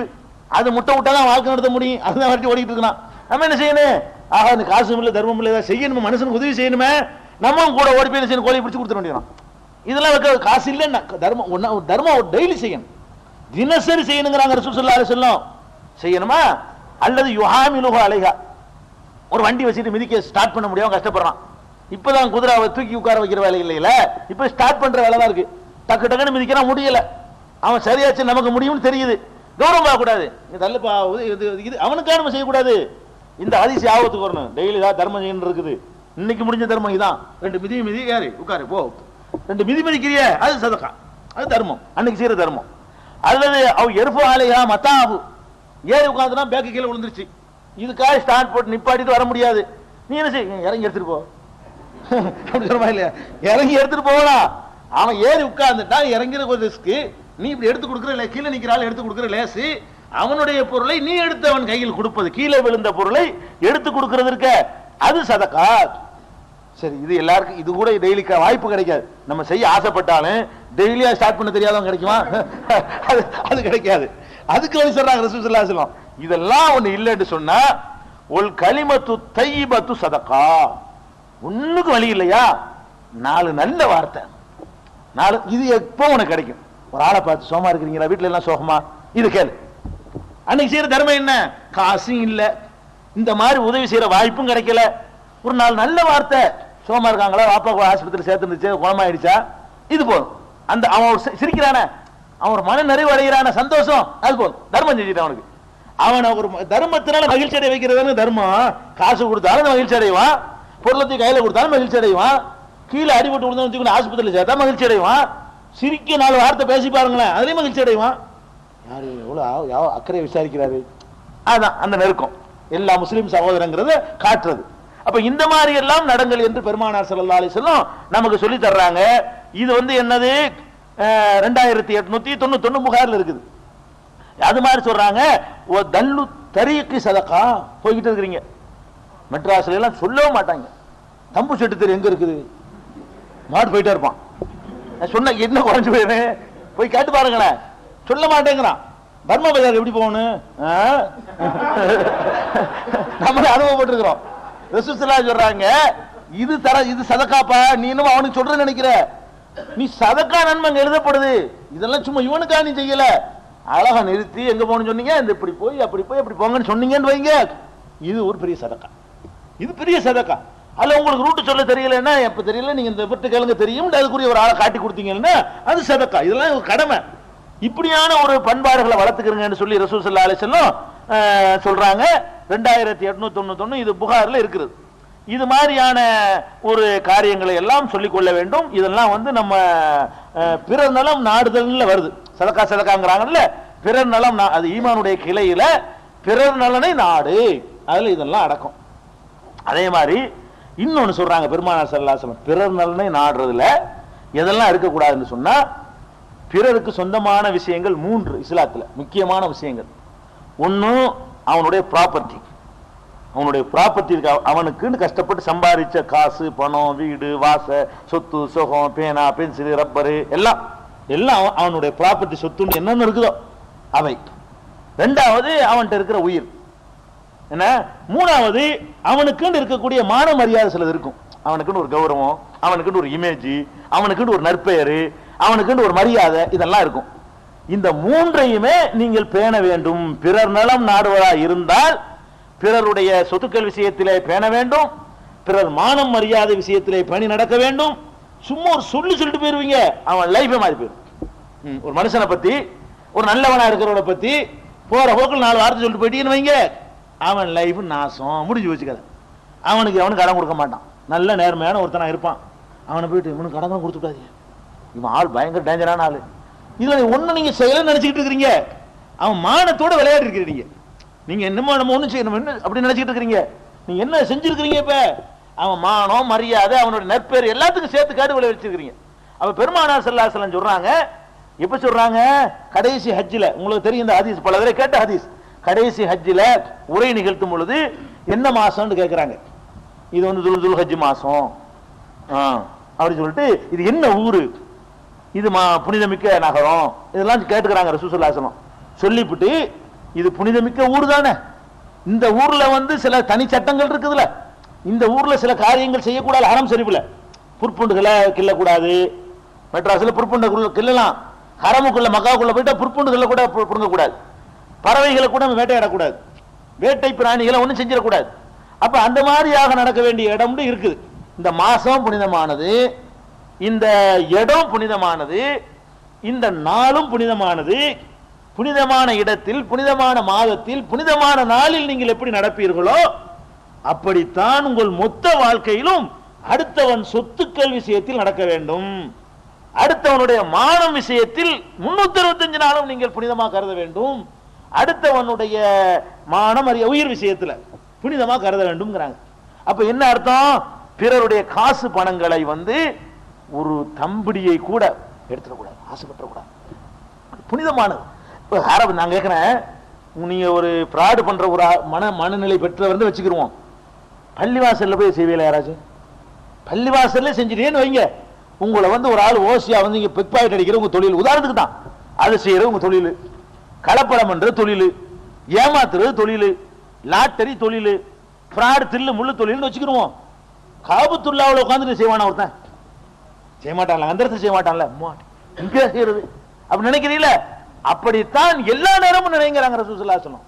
அது முட்டை விட்டா தான் வாழ்க்கை நடத்த முடியும், அதுதான் விரட்டி ஓடிட்டு இருக்கான். நம்ம என்ன செய்யணும்? ஆக இந்த காசும் இல்லை தர்மம் இல்லை, ஏதாவது செய்யணுமே, மனுஷனுக்கு உதவி செய்யணுமே, நம்மளும் கூட ஓடி போய் செய்யணும், கோழி பிடிச்சி கொடுத்துட வேண்டியதான். இதெல்லாம் வைக்க காசு இல்லைன்னா தர்மம் டெய்லி செய்யணும், தினசரி செய்யணுங்கிறாங்க ரசூல் ஸல்லல்லாஹு அலைஹி வஸல்லம். செய்யணுமா? அல்லது யுஹாமிலுஹு அலைஹா, ஒரு வண்டி வச்சுட்டு மிதிக்க ஸ்டார்ட் பண்ண முடியாம கஷ்டப்படுறான். இப்பதான் குதிரை தூக்கி உட்கார வைக்கிற வேலை இல்லையில, இப்ப ஸ்டார்ட் பண்ற வேலை தான் இருக்கு. டக்கு டக்குன்னு மிதிக்கிறான், முடியல. அவன் சரியாச்சு நமக்கு முடியும்னு தெரியுது, கௌரவம் பார்க்கக்கூடாது. தள்ளுப்பா இது அவனுக்காக நம்ம செய்யக்கூடாது. இந்த ஹதீஸ் ஆபத்துக்கு வரணும். டெய்லி தான் தர்மம் செய்யணும் இருக்குது. இன்னைக்கு முடிஞ்ச தர்மம் இதான். 2 மிதி ஏறி உட்காரு போ, 2 மிதிக்கிறிய அது சதகா, அது தர்மம், அன்னைக்கு செய்யற தர்மம். அல்லது அவ எருஃபு ஆலையா மத்தாபு, ஏறி உட்காந்துனா பேக்கு கீழே விழுந்துருச்சு, இதுக்காக ஸ்டார்ட் போட்டு நிப்பாட்டிட்டு வர முடியாது. நீ என்ன செய்ய, இறங்கி எடுத்துட்டு போ அப்படி சொல்லுமா இல்லையா? இறங்கி எடுத்துட்டு போகலாம். அவன் ஏறி உட்கார்ந்துட்டா இறங்கிற ஒரு ரிஸ்க். நீ இப்படி எடுத்து கொடுக்குற, கீழே நிக்கிறாள் எடுத்து கொடுக்குற லேசு. அவனுடைய பொருளை நீ எடுத்து அவன் கையில் கொடுப்பது, கீழே விழுந்த பொருளை எடுத்து கொடுக்கிறது இருக்க, அது சதகா. சரி, இது எல்லாருக்கும் இது கூட டெய்லி வாய்ப்பு கிடைக்காது. நம்ம செய்ய ஆசைப்பட்டாலும் டெய்லியா ஸ்டார்ட் பண்ண தெரியாதவங்க கிடைக்குமா? அது கிடைக்காது. அதுக்கு வழி சொல்றாங்க ரசூல் ஸல்லல்லாஹு அலைஹி வஸல்லம். இதெல்லாம் ஒண்ணு இல்லைன்னு சொன்னா ஒல் கலிமத்து தையிபத்து சதகா. ஒண்ணுக்கு வழி இல்லையா? 4 நல்ல வார்த்தை, 4 இது எப்போ உனக்கு கிடைக்கும். ஒரு ஆளை பார்த்து சோமா இருக்கிறீங்களா, வீட்டுல எல்லாம் சோகமா, இது கேளு. அன்னைக்கு செய்யற தர்மம் என்ன? காசும் இல்ல, இந்த மாதிரி உதவி செய்யற வாய்ப்பும் கிடைக்கல. ஒரு 4 நல்ல வார்த்தை, சோமா இருக்காங்களா, வாப்பா ஆஸ்பத்திரி சேர்த்துருந்துச்சு, குணமாயிடுச்சா, இது போதும். அந்த அவன் சிரிக்கிறான, அவன் ஒரு மன நிறைவு அடைகிறான, சந்தோஷம், அது போதும். தர்மம் செஞ்சுட்டான். அவனுக்கு அவன் ஒரு தர்மத்தினால மகிழ்ச்சி அடைய வைக்கிறதான தர்மம். காசு கொடுத்தாலும் மகிழ்ச்சி அடைவான், பொருளத்தை கையில கொடுத்தாலும் மகிழ்ச்சி அடைவான், கீழே அடிபட்டு விழுந்து ஆஸ்பத்திரியில் சேர்த்தா மகிழ்ச்சி அடைவான், சிரிக்க 4 வார்த்தை பேசி பாருங்களேன், அதுலயும் மகிழ்ச்சி அடைவான். யாரு எவ்வளவு அக்கறை விசாரிக்கிறாரு, அதான் அந்த நெருக்கம் எல்லா முஸ்லிம் சகோதரங்கிறத காட்டுறது. அப்ப இந்த மாதிரி எல்லாம் நடங்கள் என்று பெருமானார் ஸல்லல்லாஹு அலைஹி வஸல்லம் நமக்கு சொல்லி தர்றாங்க. இது என்னது 2891 புகார்ல இருக்குது. அது மாதிரி சொல்றாங்க, ஓ தல்லு தரீக்கி சதகா. போய்கிட்டு இருக்கிறீங்க, மெட்ராஸ்ல எல்லாம் சொல்லவே மாட்டாங்க, தம்பு செட்டு தெரு எங்க இருக்குது, மாட்டு போயிட்டே இருப்பான். சொன்ன என்ன குறைஞ்சு போயிரு, போய் கேட்டு பாருங்களேன், சொல்ல மாட்டேங்கிறான். பர்மா பஜார் எப்படி போகணும், நம்ம அனுபவப்பட்டிருக்கிறோம். ரசூல் ஸல்லல்லாஹு சொல்றாங்க, இது சதகாப்பா, நீ இன்னும் அவனுக்கு சொல்றேன்னு நினைக்கிற, நீ சதக்கா நன்மை எழுதப்படுது, இதெல்லாம் சும்மா இவனுக்கா நீ செய்யல, அழகா நிறுத்தி எங்க போகணும்னு சொன்னீங்க, இந்த இப்படி போய் அப்படி போய் அப்படி போங்கன்னு சொன்னீங்கன்னு வைங்க, இது ஒரு பெரிய சதக்கா, இது பெரிய சதக்கா. அல்ல உங்களுக்கு ரூட்டு சொல்ல தெரியலன்னா, எப்ப தெரியல, நீங்க இந்த விட்டு கேளுங்க தெரியும், அதுக்குரிய ஒரு ஆளை காட்டி கொடுத்தீங்கன்னா அது சதக்கா. இதெல்லாம் ஒரு கடமை. இப்படியான ஒரு பண்பாடுகளை வளர்த்துக்கிறீங்கன்னு சொல்லி ரசூல் ஸல்லல்லாஹு அலைஹி வஸல்லம் சொல்றாங்க. 2891 இது புகார்ல இருக்கிறது. இது மாதிரியான ஒரு காரியங்களை எல்லாம் சொல்லிக் கொள்ள வேண்டும். இதெல்லாம் நம்ம பிறர் நலம் நாடுதல்ல வருது. சதக்கா சதக்காங்கிறாங்கல்ல, பிறர் நலம், அது ஈமானுடைய கிளையில பிறர் நலனை நாடு, அதுல இதெல்லாம் அடக்கம். அதே மாதிரி இன்னொன்னு சொல்றாங்க பெருமானார் ஸல்லல்லாஹு அலைஹி வஸல்லம், பிறர் நலனை நாடுறதுல எதெல்லாம் இருக்கக்கூடாதுன்னு சொன்னா, பிறருக்கு சொந்தமான விஷயங்கள் 3 இஸ்லாத்துல முக்கியமான விஷயங்கள். ஒன்னு அவனுடைய ப்ராப்பர்ட்டி, அவனுடைய ப்ராப்பர்ட்டி அவனுக்குன்னு கஷ்டப்பட்டு சம்பாதிச்ச காசு, பணம், வீடு, வாச, சொத்து, சுகம், பேனா, பென்சில், ரப்பரு, எல்லாம் அவனுடைய ப்ராப்பர்ட்டி, சொத்துன்னு என்னென்ன இருக்குதோ அவை. 2வது அவன்கிட்ட இருக்கிற உயிர் என்ன. 3வது அவனுக்குன்னு இருக்கக்கூடிய மான மரியாதை சிலது இருக்கும். அவனுக்குன்னு ஒரு கௌரவம், அவனுக்குன்னு ஒரு இமேஜ், அவனுக்குன்னு ஒரு நற்பெயர், அவனுக்குன்னு ஒரு மரியாதை, இதெல்லாம் இருக்கும். இந்த 3ஐயுமே நீங்கள் பேண வேண்டும். பிறர் நலம் நாடுவதா இருந்தால் பிறருடைய சொத்துக்கள் விஷயத்திலே பேண வேண்டும், பிறர் மானம் மரியாதை விஷயத்திலே பணி நடக்க வேண்டும். சும்மா ஒரு சொல்லிட்டு போயிருவீங்க, அவன் லைஃபே மாறி போயிடும். ஒரு மனுஷனை பத்தி, ஒரு நல்லவனா இருக்கிறவனை பத்தி போற போக்கில் 4 வார்த்தை சொல்லிட்டு போயிட்டீங்கன்னு வைங்க, அவன் லைஃப் நாசம், முடிஞ்சு வச்சுக்காத. அவனுக்கு கடன் கொடுக்க மாட்டான். நல்ல நேர்மையான ஒருத்தனா இருப்பான், அவனை போயிட்டு இவனுக்கு கடன் கொடுத்துட்டாதீங்க, இவன் ஆள் பயங்கர டேஞ்சரான ஆளு, இதுல ஒண்ணு நீங்க செயல நினைச்சுக்கிட்டு இருக்கிறீங்க, அவன் மானத்தோட விளையாடி இருக்கிறீங்க. நீங்க என்னமோ நம்ம ஒண்ணு செய்யணும் அப்படி நினைச்சுக்கிட்டு இருக்கிறீங்க. நீங்க என்ன செஞ்சிருக்கிறீங்க? இப்ப அவன் மானம் மரியாதை அவனுடைய நற்பேர் எல்லாத்துக்கும் சேர்த்து காடு விளைவிச்சிருக்கிறீங்க. அப்ப பெருமானார் ஸல்லல்லாஹு அலைஹி வஸல்லம் சொல்றாங்க, எப்ப சொல்றாங்க? கடைசி ஹஜ்ஜில, உங்களுக்கு தெரியும் இந்த ஹதீஸ், பல தடவை கேட்ட ஹதீஸ். கடைசி ஹஜ்ஜில உரை நிகழ்த்தும் பொழுது என்ன மாசம்னு கேட்கிறாங்க. இது துல் ஹஜ் மாசம் அப்படி சொல்லிட்டு, இது என்ன ஊரு, இது புனிதமிக்க நகரம், இதெல்லாம் கேட்டுக்கிறாங்க ரசூல் ஸல்லல்லாஹு அலைஹி வஸல்லம். சொல்லிவிட்டு, இது புனிதமிக்க ஊர் தானே, இந்த ஊர்ல சில தனி சட்டங்கள் இருக்குதுல, இந்த ஊர்ல சில காரியங்கள் செய்யக்கூடாது, ஹரம் ஷரீஃப்ல புற்புண்டுகளை கிள்ளக்கூடாது, மெட்ராஸ்ல புற்புண்ட கிள்ளலாம், ஹரமுக்குள்ள மக்காவுக்குள்ள போயிட்டா புற்புண்டுகளை கூட புடுங்க கூடாது, பறவைகளை கூட வேட்டையாடக்கூடாது, வேட்டை பிராணிகளை ஒன்றும் செஞ்சிடக்கூடாது. அப்ப அந்த மாதிரியாக நடக்க வேண்டிய இடம் இருக்குது. இந்த மாசம் புனிதமானது, இந்த இடம் புனிதமானது, இந்த நாளும் புனிதமானது. புனிதமான இடத்தில், புனிதமான மாதத்தில், புனிதமான நாளில் நீங்கள் எப்படி நடப்பீர்களோ அப்படித்தான் உங்கள் மொத்த வாழ்க்கையிலும் அடுத்தவன் சொத்துக்கள் விஷயத்தில் நடக்க வேண்டும். அடுத்தவனுடைய மானம் விஷயத்தில் 365 நாளும் நீங்கள் புனிதமாக கருத வேண்டும். அடுத்தவனுடைய மானம் உயிர் விஷயத்துல புனிதமா கருத வேண்டும்ங்கிறாங்க. அப்ப என்ன அர்த்தம்? பிறருடைய காசு பணங்களை ஒரு தம்பிடியை கூட எடுத்துடக்கூடாது, ஆசைப்படக்கூடாது, புனிதமானது. இப்ப நான் கேட்கிறேன், நீங்க ஒரு ஃப்ராடு பண்ற ஒரு மனநிலை பெற்றவர் வச்சுக்கிருவோம், பள்ளிவாசல்ல போய் செய்வீங்களா? யாராச்சும் பள்ளிவாசல்ல செஞ்சுட்டேன்னு வைங்க, உங்களை ஒரு ஆள் ஓசியா இங்க பிக் பாக்கெட் அடிக்கிற உங்க தொழில், உதாரணத்துக்கு தான் அது செய்யற உங்க தொழில், கலப்படம் பண்றது தொழில், ஏமாத்துறது தொழில், லாட்டரி தொழில், ஃப்ராடு தில்லு முள்ளு தொழில்னு வச்சுக்கிருவோம். காபத்துல்லாவுல உட்காந்துட்டு செய்வானா? ஒருத்தன் செய்ய மாட்டான்ல, அந்த இடத்துல செய்ய மாட்டான்ல, இங்க செய்யறது அப்படி நினைக்கிறீங்களா? அப்படித்தான் எல்லா நேரமும் நினைக்கிறாங்க ரசூலுல்லாஹி ஸல்லல்லாஹு அலைஹி வஸல்லம்.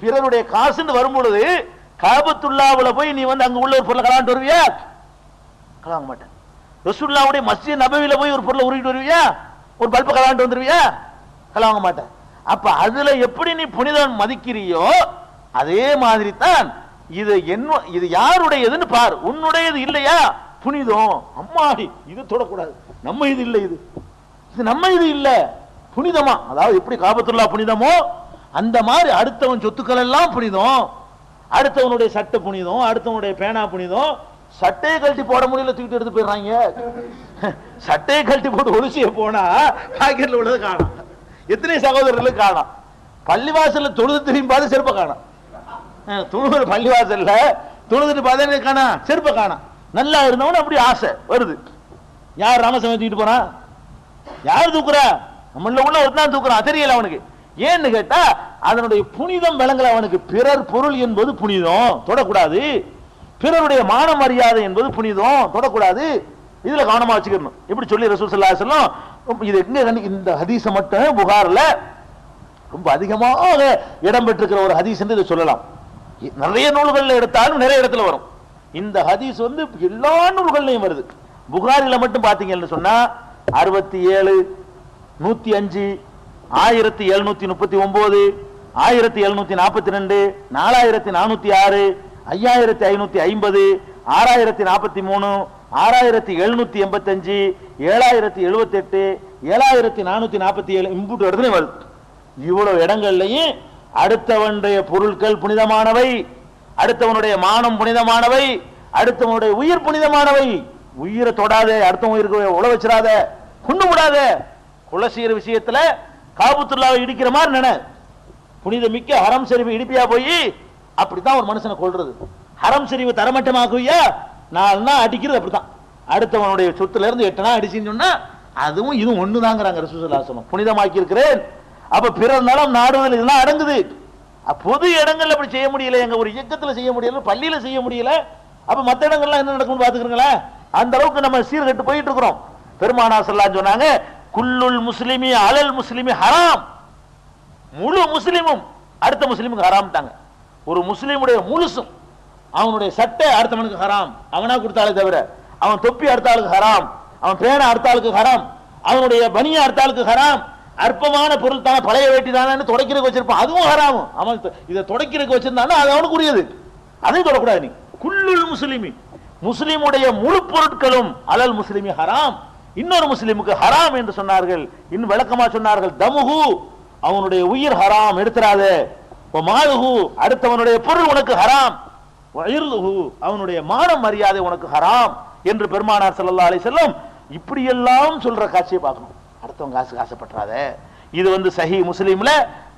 பிறருடைய காசுன்னு வரும்பொழுது காபத்துல்லாவுல போய் நீ அங்க உள்ள ஒரு பொருளை கலாண்டு வருவியா? கலாங்க மாட்டேன். ரசூலுல்லாஹ்வுடைய மஸ்ஜித் நபவியில போய் ஒரு பொருளை உருவிட்டு வருவியா? ஒரு பல்ப கலாண்டு வந்துருவியா? கலாங்க மாட்டேன். அப்ப அதுல எப்படி நீ புனிதம் மதிக்கிறியோ அதே மாதிரி தான் இது யாருடையதுன்னு பார். உன்னுடையது இல்லையா புனிதம், அம்மாடி இது தொடக்கூடாது, நம்ம இது இல்லை, இது நம்ம இது இல்ல, புனிதமா. அதாவது எப்படி காபத்துல்லா புனிதமோ அந்த மாதிரி அடுத்தவன் சொத்துக்கள் எல்லாம் புனிதம், அடுத்தவனுடைய சட்டை புனிதம், அடுத்தவனுடைய பேனா புனிதம். சட்டையை கழட்டி போட முடியல, தூக்கிட்டு எடுத்து போயிடுறாங்க. சட்டையை கழட்டி போட்டு ஒளிச்சிய போனா பாக்கெட்ல உள்ளது காணும். எத்தனை சகோதரர்களுக்கு காணும். பள்ளிவாசல்ல தொழுது திரும்பி பார்த்து செருப்ப காணும். தொழுகிற பள்ளிவாசல்ல தொழுதுட்டு பார்த்தா காணா, செருப்ப காணும். நல்லா இருந்தவன் அப்படி ஆசை வருது. யார் ராமசாமி தூக்கிட்டு போறான்? யார் தூக்குறா? நம்மள உள்ள ஒருத்தான் தூக்குறான், தெரியல அவனுக்கு. ஏன்னு கேட்டா அதனுடைய புனிதம் விளங்கல அவனுக்கு. பிறர் பொருள் என்பது புனிதம், தொடக்கூடாது. பிறருடைய மான மரியாதை என்பது புனிதம், தொடக்கூடாது. இதுல கவனமா வச்சுக்கணும். இப்படி சொல்லி ரசூல் ஸல்லல்லாஹு அலைஹி வஸல்லம் இது எங்க இந்த ஹதீஸை மட்டும் புகார்ல ரொம்ப அதிகமாக இடம் பெற்றிருக்கிற ஒரு ஹதீஸ் என்று இதை சொல்லலாம். நிறைய நூல்கள் எடுத்தாலும் நிறைய இடத்துல வரும். இந்த ஹதீஸ் எல்லா நூல்கள்லையும் வருது. புகாரில மட்டும் பாத்தீங்கன்னு சொன்னா 67, 105, 1739, 1742, 4406, 5550, 6043, 6785, 7078, 7447 இம்புட்டு இடத்துலயும் வருது. இவ்வளவு இடங்கள்லையும் அடுத்தவனுடைய பொருட்கள் புனிதமானவை, அடுத்தவனுடைய மானம் புனிதமானவை, அடுத்தவனுடைய உயிர் புனிதமானவை. உயிரை தொடாத, அடுத்தவன் உயிருக்கு உழ வச்சிடாத, கொண்டு விடாத. கொலை செய்யற விஷயத்துல காபத்துல்லாவை இடிக்கிற மாதிரி நினை. புனித மிக்க ஹரம் ஷரீஃபை இடிப்பியா போய் அப்படித்தான் ஒரு மனுஷனை கொல்றது. ஹரம் ஷரீஃபை தரமட்டமாக்குவியா? நான் தான் அடிக்கிறது அப்படித்தான். அடுத்தவனுடைய சொத்துல இருந்து 8 நாள் அடிச்சுன்னு சொன்னா அதுவும் இதுவும் ஒண்ணுதாங்கிறாங்க ரசூலுல்லாஹி ஸல்லல்லாஹு அலைஹி வஸல்லம். புனிதமாக்கி இருக்கிறேன். அப்ப பிறர் நலம் நாடுதல் இதெல்லாம் அடங்குது. பொது இடங்கள்ல அப்படி செய்ய முடியல, எங்க ஒரு இயக்கத்துல செய்ய முடியல, பள்ளியில செய்ய முடியல. அப்ப மத்த இடங்கள்லாம் என்ன நடக்கும்னு பாத்துக்கிறீங்களா? அந்த அளவுக்கு நம்ம சீர்கட்டு போயிட்டு இருக்கிறோம். பெருமானார் ஸல்லல்லாஹு அலைஹி வஸல்லம் சொன்னாங்க, குல்லுல் முஸ்லிமி அலல் முஸ்லிமி ஹராம். முழு முஸ்லிமும் அடுத்த முஸ்லிமுக்கு ஹராம் தாங்க. ஒரு முஸ்லிமுடைய முழுசும் அவனுடைய சட்டை அடுத்தவனுக்கு ஹராம், அவனா கொடுத்தாலே தவிர. அவன் தொப்பி அடுத்த ஆளுக்கு ஹராம், அவன் பேனா அடுத்த ஆளுக்கு ஹராம், அவனுடைய பனியா அடுத்த ஆளுக்கு ஹராம். அற்பமான பொருள் தானே, பழைய வேட்டி தானே துடைக்கிறதுக்கு வச்சிருப்பான், அதுவும் ஹராம். அவன் இதை துடைக்கிறதுக்கு வச்சிருந்தானே அது அவனுக்கு உரியது, அதையும் தொடக்கூடாது நீ. குல்லுல் முஸ்லிமி, முஸ்லிமுடைய முழு பொருட்களும் அலல் முஸ்லிமி ஹராம். இன்னொரு முஸ்லிமுக்கு ஹராம் என்று சொன்னார்கள். இன்னும் விளக்கமா சொன்னார்கள், தமுஹு, அவனுடைய உயிர் ஹராம், எடுத்துறாதே. மாலுஹு, அடுத்தவனுடைய பொருள் உனக்கு ஹராம். அவனுடைய மான மரியாதை உனக்கு ஹராம் என்று பெருமானார் ஸல்லல்லாஹு அலைஹி வஸல்லம் இப்படியெல்லாம் சொல்ற காட்சியை பார்க்கணும். அடுத்தவங்க காசுக்கு ஆசைப்பட்டாத. இது சஹீஹ் முஸ்லிம்ல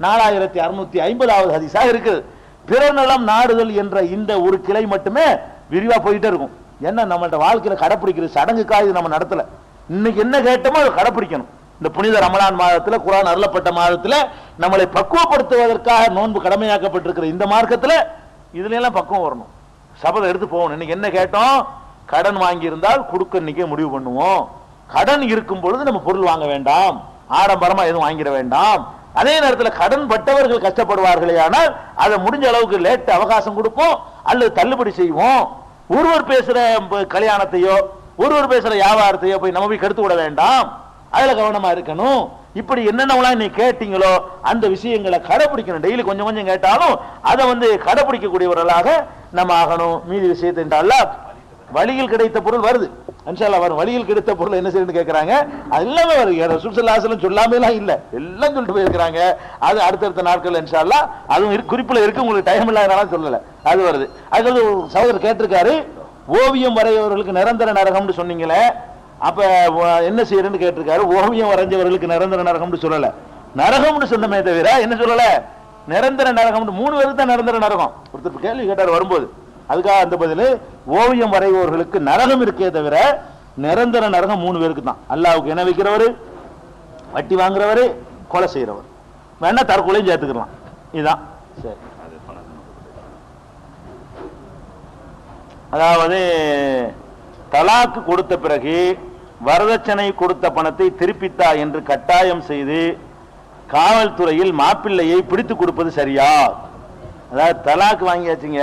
4650வது ஹதீஸாக இருக்குது. பிறர் நலம் நாடுதல் என்ற இந்த ஒரு கிளை மட்டுமே விரிவா போயிட்டே இருக்கும். என்ன நம்மள்ட்ட வாழ்க்கையில கடைப்பிடிக்கிற சடங்குக்காக இது நம்ம நடத்தல. இன்னைக்கு என்ன கேட்டோமோ அதை கடைப்பிடிக்கணும். இந்த புனித ரமலான் மாதத்துல, குர்ஆன் அருளப்பட்ட மாதத்துல நம்மளை பக்குவப்படுத்துவதற்காக நோன்பு கடமையாக்கப்பட்டிருக்கிற இந்த மார்க்கத்துல இதுல எல்லாம் பக்குவம் வரணும். சபதம் எடுத்து போகணும். இன்னைக்கு என்ன கேட்டோம்? கடன் வாங்கி இருந்தால் கொடுக்க இன்னைக்கே முடிவு பண்ணுவோம். கடன் இருக்கும் பொழுது நம்ம பொருள் வாங்க வேண்டாம், ஆடம்பரமா எதுவும் வாங்கிட வேண்டாம். அதே நேரத்தில் கடன் பட்டவர்கள் கஷ்டப்படுவார்களே, ஆனால் அதை முடிஞ்ச அளவுக்கு லேட் அவகாசம் கொடுப்போம் அல்லது தள்ளுபடி செய்வோம். ஒருவர் பேசுற கல்யாணத்தையோ ஒருவர் பேசுற வியாபாரத்தையோ போய் நம்ம போய் கெடுத்து விட வேண்டாம், அதுல கவனமா இருக்கணும். இப்படி என்னென்னலாம் நீ கேட்டீங்களோ அந்த விஷயங்களை கடைபிடிக்கணும். டெய்லி கொஞ்சம் கொஞ்சம் கேட்டாலும் அதை கடைபிடிக்கக்கூடியவர்களாக நம்ம ஆகணும். மீதி விஷயத்தை அல்லாஹ் வழியில் கிடைத்த பொருள் வருது, இன்ஷா அல்லாஹ் வரும். வழியில் கிடைத்த பொருள் என்ன செய்யணும்னு கேட்கறாங்க, அது எல்லாமே வருது. ரசூல் ஸல்லல்லாஹு அலைஹி வஸல்லம் சொல்லாமலாம் இல்ல, எல்லாம் சொல்லிட்டு போயிருக்கிறாங்க. அது அடுத்தடுத்த நாட்கள் இன்ஷா அல்லாஹ் அதுவும் குறிப்பில் இருக்கு, உங்களுக்கு டைம் இல்லாதனால சொல்லல, அது வருது. அது சகோதரர் கேட்டிருக்காரு, ஓவியம் வரையவர்களுக்கு நிரந்தர நரகம்னு சொன்னீங்களே, அப்ப என்ன செய்யறேன்னு கேட்டிருக்காரு. ஓவியம் வரைஞ்சவர்களுக்கு நிரந்தர நரகம்னு சொல்லல, நரகம்னு சொன்னமே தவிர என்ன சொல்லல, நிரந்தர நரகம் 3 பேருக்கு தான் நிரந்தர நரகம். ஒருத்தர் கேள்வி கேட்டார் வரும்போது, அதுக்காக அந்த பதில், ஓவியம் வரைபவர்களுக்கு நரகம் இருக்கே தவிர நிரந்தர நரகம் 3 பேருக்கு தான். அல்லாஹ்வுக்கு இணை வைக்கிறவர், வட்டி வாங்குறவர், கொலை செய்யறவர், வேணா தற்கொலையும் சேர்த்துக்கலாம். இதுதான் சரி. அதாவது தலாக்கு கொடுத்த பிறகு வரதட்சணை கொடுத்த பணத்தை திருப்பித்தா என்று கட்டாயம் செய்து காவல்துறையில் மாப்பிள்ளையை பிடித்து கொடுப்பது சரியா? அதாவது தலாக்கு வாங்கியாச்சுங்க,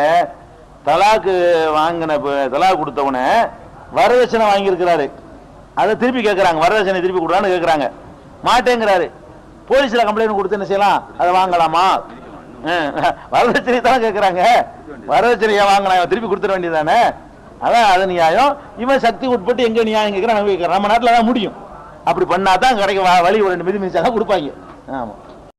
தலாக்கு வாங்கின தலாக்கு கொடுத்தவன வரதட்சணை வாங்கியிருக்கிறாரு, அதை திருப்பி கேட்கறாங்க, வரதட்சணை திருப்பி கொடுறான்னு கேட்கறாங்க, மாட்டேங்கிறாரு. போலீஸ்ல கம்ப்ளைண்ட் கொடுத்து என்ன செய்யலாம், அதை வாங்கலாமா? வரதட்சணை தான் கேட்கறாங்க, வரதட்சணையா வாங்கலாம், திருப்பி கொடுத்துட வேண்டியதானே? அதான் அது நியாயம். இவன் சக்தி உட்பட்டு எங்க நியாயம் கேட்கறான், நம்ம நாட்டில் தான் முடியும். அப்படி பண்ணாதான் கிடைக்க வழி 2 மிதி மிதிச்சாதான் கொடுப்பாங்க. ஆமா.